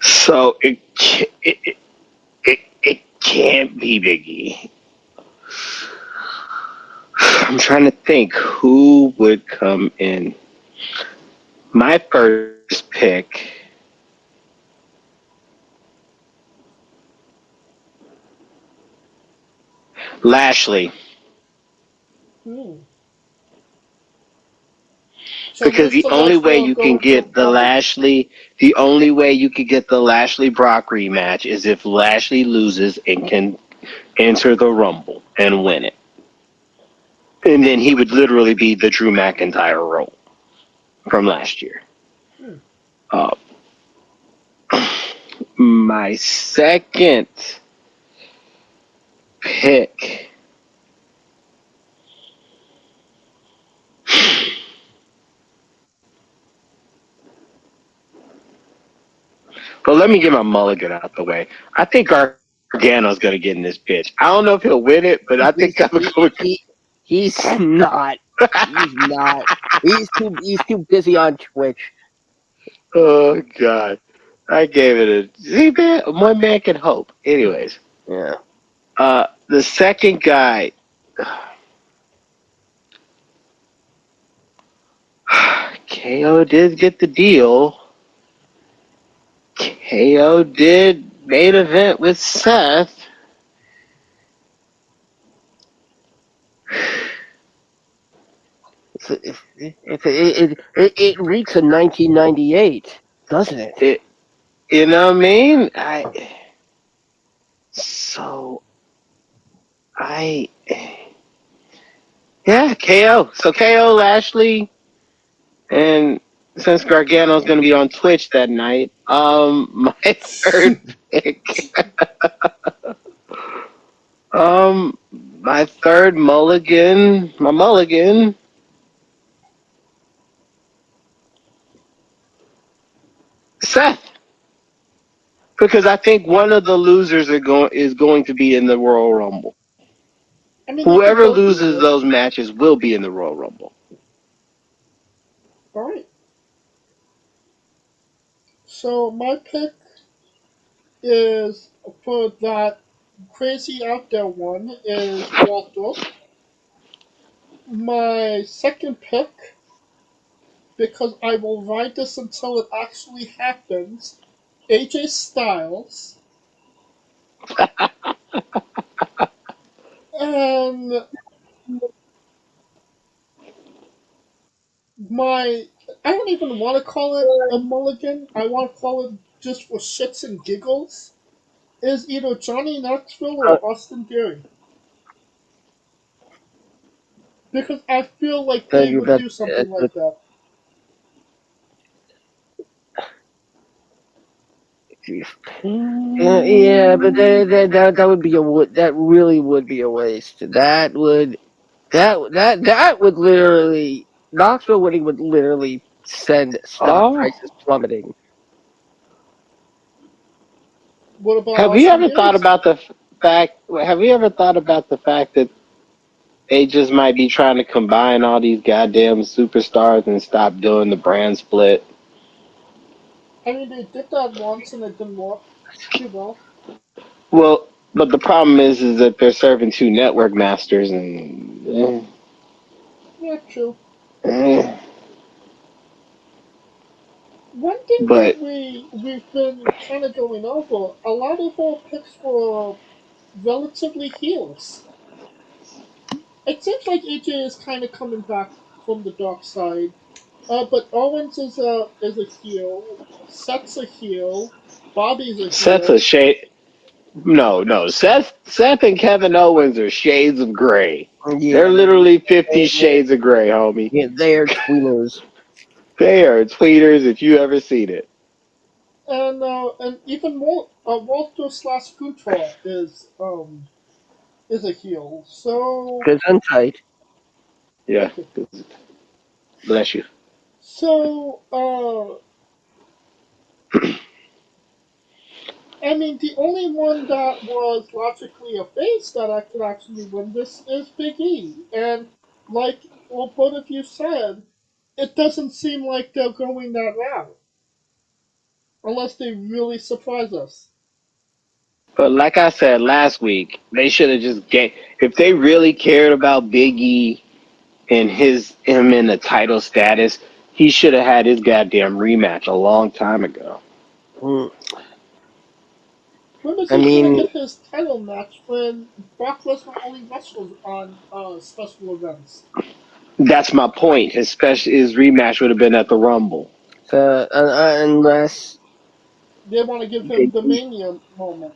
So it can't be Big E. I'm trying to think who would come in. My first pick, Lashley, Hmm. So because you're the only way still you can going for get Brock. The only way you could get the Lashley Brock rematch is if Lashley loses and can enter the Rumble and win it. And then he would literally be the Drew McIntyre role from last year. Hmm. Uh, my second pick. But let me get my mulligan out the way. I think Gargano's going to get in this pitch. I don't know if he'll win it, but I think I'm going to. He's not. He's not. He's too busy on Twitch. Oh, God. I gave it a. See, man, one man can hope. Anyways, Yeah. the second guy. KO did get the deal. KO did main event with Seth. It reeks of 1998, doesn't it? It, you know what I mean? So I yeah, KO. So KO Lashley, and since Gargano's going to be on Twitch that night, my third pick, my third mulligan, my mulligan, Seth, Because I think one of the losers is going to be in the Royal Rumble. I mean, they could Whoever both be loses good. those matches will be in the Royal Rumble. All right. So my pick is for that crazy out there one is Walter. My second pick, because I will ride this until it actually happens, AJ Styles. And my, I don't even want to call it a mulligan. I want to call it just for shits and giggles. Is either Johnny Knoxville Uh, or Austin Theory. Because I feel like tell they you would about do something like that. yeah, but that would be that really would be a waste. That would literally Knoxville winning would literally send stock Oh, prices plummeting. What about have you Austin ever thought Theory's? about the fact? Have you ever thought about the fact that they just might be trying to combine all these goddamn superstars and stop doing the brand split? I mean, they did that once and it didn't work too well. Well, but the problem is that they're serving two network masters, and Yeah, true. eh. One thing that But we've been kind of going over, a lot of our picks were relatively heels. It seems like AJ is kind of coming back from the dark side. But Owens is a heel. Seth's a heel. Bobby's a Seth's a heel. shade. No. Seth and Kevin Owens are shades of gray. They're Yeah, literally 50 shades of gray, homie. they're tweeners. They are tweeters if you ever seen it. And even more, Walter slash Gunther is a heel. So Because untight. Yeah. thank you. Bless you. So I mean, the only one that was logically a face that I could actually win this is Big E. And like well, both of you said, it doesn't seem like they're going that route. Unless they really surprise us. But like I said last week, they should have just get if they really cared about Big E and him in the title status, he should have had his goddamn rematch a long time ago. Mm, When was I he gonna mean, get his title match when Brock Lesnar only wrestles on special events? That's my point. His rematch would have been at the Rumble. unless They want to give him Big the E, Mania moment.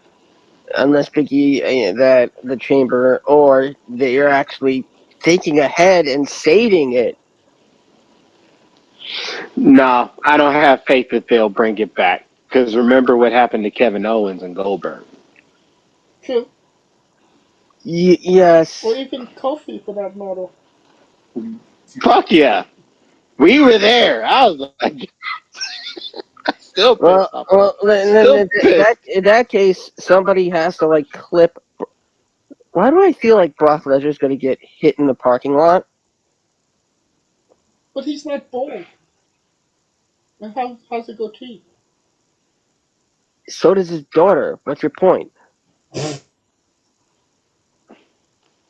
that the chamber, or they're actually thinking ahead and saving it. No, I don't have faith that they'll bring it back. Because remember what happened to Kevin Owens and Goldberg. True. Or Yes. even Kofi for that matter. Fuck yeah. We were there. I was like, still Well, pissed off about well, it. then Still pissed. in that case, somebody has to like clip. Why do I feel like Brock Lesnar's going to get hit in the parking lot? But he's not bold. And how's it goatee? So does his daughter. What's your point?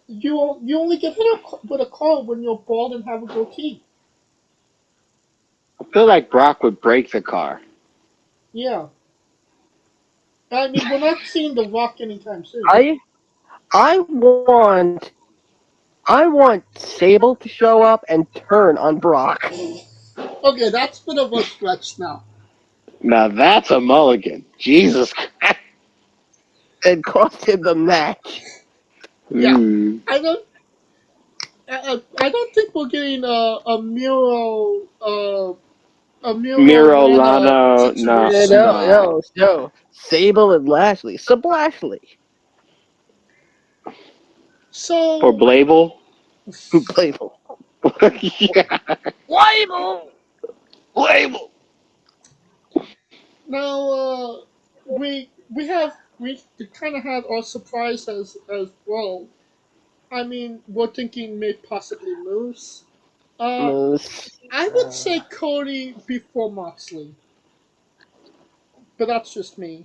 You only get hit with a car when you're bald and have a goatee. I feel like Brock would break the car. Yeah. I mean, we're not seeing The Rock anytime soon. I I want Sable to show up and turn on Brock Okay, that's a bit of a stretch now. Now that's a mulligan. Jesus Christ. and cost him the match. Yeah, Mm. I don't. I don't think we're getting a Miro Miro Lana Lana, situation. No. Sable and Lashley. Lashley. or So Blable. Playful. Yeah, Label. Blable. now we kind of had our surprise as well. I mean, we're thinking may possibly Moose. Moose. I would say Cody before Moxley, but that's just me.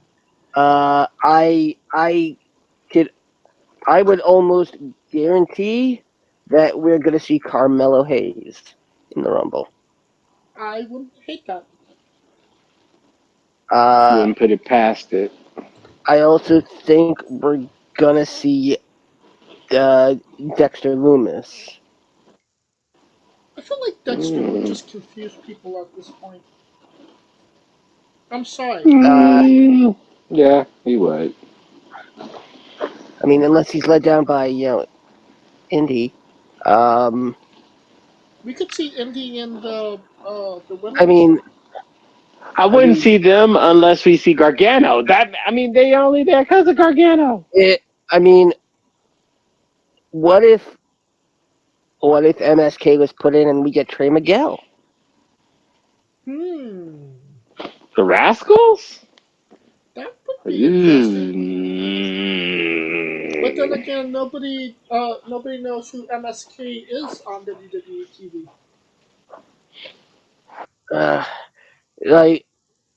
I would almost guarantee that we're gonna see Carmelo Hayes in the Rumble. I wouldn't hate that. Wouldn't put it past it. I also think we're gonna see Dexter Loomis. I feel like Dexter would just confuse people at this point. I'm sorry. Yeah, he would. I mean, unless he's led down by Indy. We could see Indy in the women's. I mean, I wouldn't see them unless we see Gargano. They only there because of Gargano. What if MSK was put in and we get Trey Miguel? The Rascals? That would be interesting. But then again, nobody knows who MSK is on WWE TV.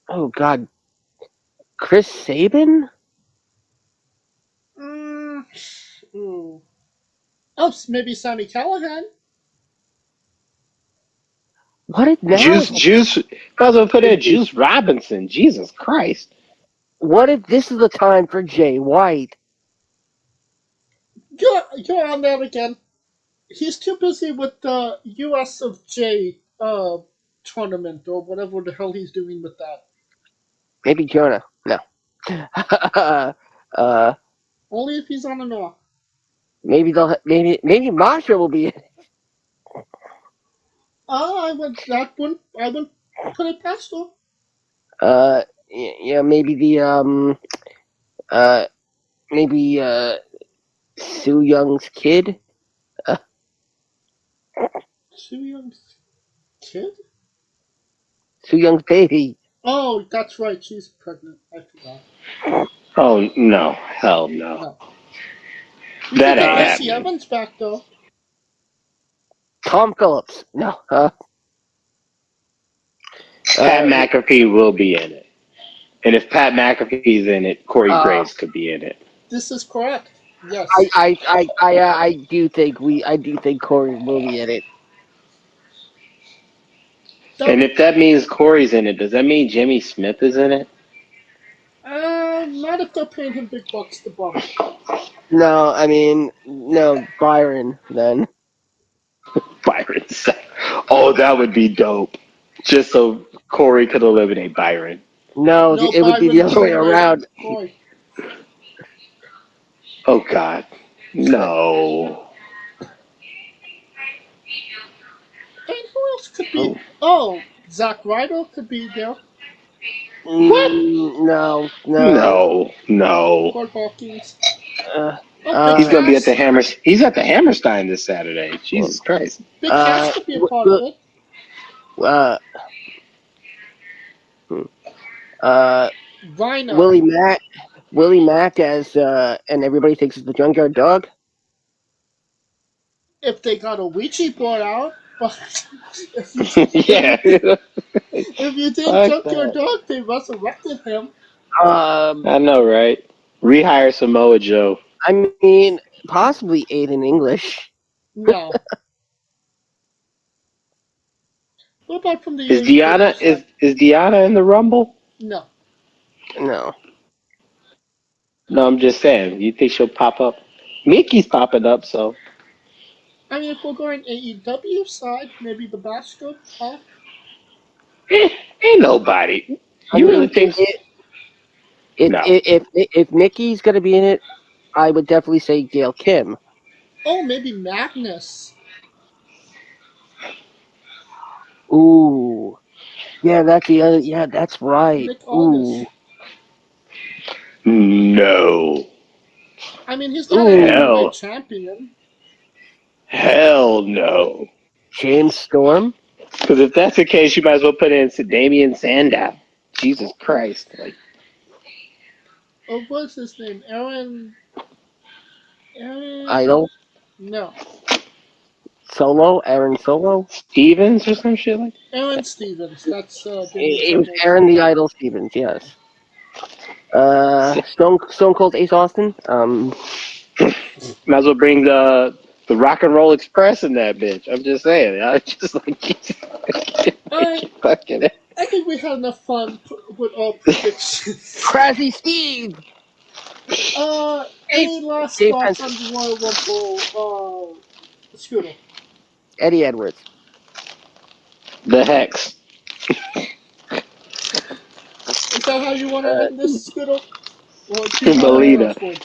Oh God, Chris Sabin? Ooh. Oh, maybe Sammy Callahan. What if now? Juice. I was gonna put in Juice Robinson. Jesus Christ. What if this is the time for Jay White? You're on that again. He's too busy with the US of J tournament or whatever the hell he's doing with that. Maybe Jonah. No. Only if he's on an off. Maybe Marsha will be in it. I wouldn't put it past her. Maybe Sue Young's kid. Sue Young's kid? Sue Young's baby. Oh, that's right. She's pregnant. I forgot. Oh no! Hell no! That ain't Jesse happening. Evans back though. Tom Phillips. No. Pat McAfee will be in it, and if Pat McAfee's in it, Corey Graves could be in it. This is correct. Yes. I do think Corey will be in it. And if that means Corey's in it, does that mean Jimmy Smith is in it? Not if they're paying him big bucks to bump. No, Byron then. Byron. Oh, that would be dope. Just so Corey could eliminate Byron. No, it would be the other way around. Oh God, no. And who else could be? Oh, Zack Ryder could be there. What? No. Cord Hawkins. He's gonna be at the Hammer. He's at the Hammerstein this Saturday. Jesus Christ. Big Cass could be a part of it. Rhino. Willie Mack as and everybody thinks it's the Junkyard Dog. If they got a Ouija board out, but if you did Junkyard Dog, they resurrected him. I know, right? Rehire Samoa Joe. I mean, possibly Aiden English. No. What about from the Is Deanna in the Rumble? No. No, I'm just saying. You think she'll pop up? Mickey's popping up, so. I mean, if we're going AEW side, maybe the Bastard, huh? Ain't nobody. You really think? No. If Mickey's gonna be in it, I would definitely say Gail Kim. Oh, maybe Magnus. Ooh, yeah, that's the other. Yeah, that's right. Nick Aldis. No. I mean, he's not a heavyweight champion. Hell no. James Storm. Because if that's the case, you might as well put in Damian Sandow. Jesus Christ. Oh, what's his name? Aaron. Idol, No, Solo, Aaron Solo. Stevens or some shit like Aaron Stevens. That's It was WWE's Aaron the idol. Idol Stevens, yes. that. Stone Cold Ace Austin. Might as well bring the Rock and Roll Express in that bitch. I'm just saying. I just like Alright, fucking. I think we had enough fun with our predictions. Crazy Steve. Any last Dave thoughts on Penson. the Royal Rumble, Scooter? Eddie Edwards. The Hex. Is that how you want to end this, Scooter? Or do you have a Melita. last word?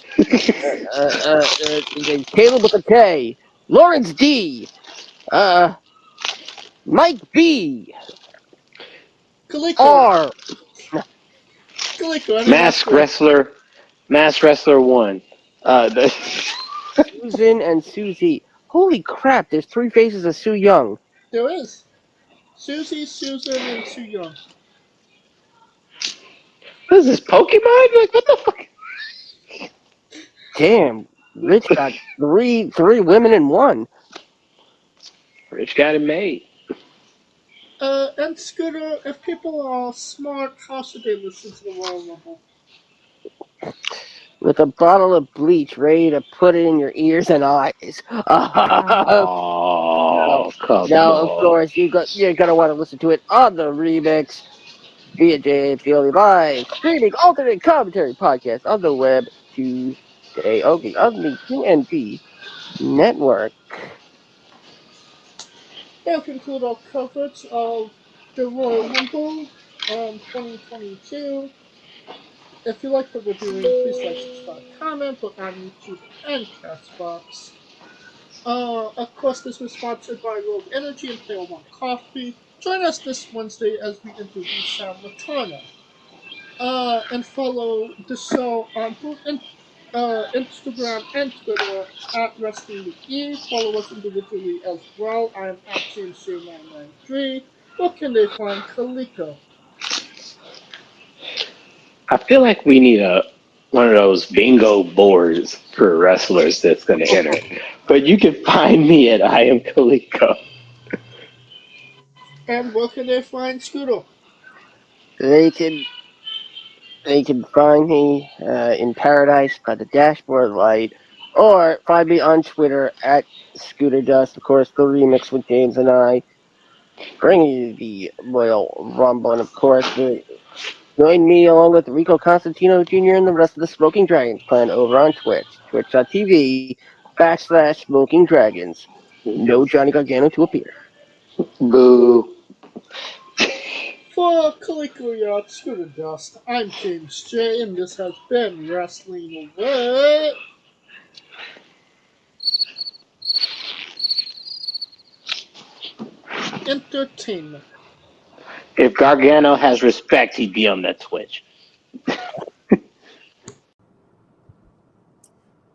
Caleb with a K. Lawrence D. Mike B. Kaliko. R. Kaliko, any last Mask words? Wrestler. Mask Wrestler 1. The Susan and Susie. Holy crap! There's 3 faces of Sue Young. There is. Susie, Susan, and Sue Young. what is this, Pokemon? Like, what the fuck? Damn, Rich got three women in one. Rich got it made. And Scooter, if people are smart, how should they listen to the Royal Rumble? With a bottle of bleach ready to put it in your ears and eyes. Oh, come Now, of on. course, you're gonna want to listen to it on the remix via JFDLE Live streaming alternate commentary podcast on the web Tuesday only on the TNT network. That concludes our coverage of the Royal Rumble 2022. If you like the reviewing, please like, subscribe, comment, both on YouTube and Castbox. Of course, this was sponsored by Rogue Energy and Player One Coffee. Join us this Wednesday as we interview Sam Latana. And follow the show on both Instagram and Twitter at Wrestling with E. Follow us individually as well. I am at JamesJ993. Where can they find Kaliko? I feel like we need one of those bingo boards for wrestlers that's going to enter. But you can find me at I Am Kaliko. And where can they find Scooter? They can find me in paradise by the dashboard light, or find me on Twitter at Scooter Dust. Of course, the remix with James and I, bringing you the Royal Rumble, and of course, join me along with Rico Constantino Jr. and the rest of the Smoking Dragons clan over on Twitch, twitch.tv/Smoking Dragons. No Johnny Gargano to appear. Boo. For Kaliko Yacht Scooter Dust, I'm James J, and this has been Wrestling with Entertainment. If Gargano has respect, he'd be on that Twitch.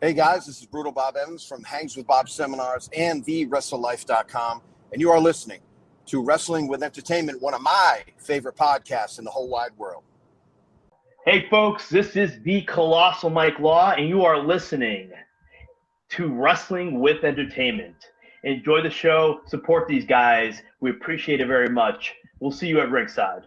Hey guys, this is Brutal Bob Evans from Hangs with Bob Seminars and TheWrestleLife.com, and you are listening to Wrestling with Entertainment, one of my favorite podcasts in the whole wide world. Hey folks, this is the Colossal Mike Law, and you are listening to Wrestling with Entertainment. Enjoy the show, support these guys. We appreciate it very much. We'll see you at ringside.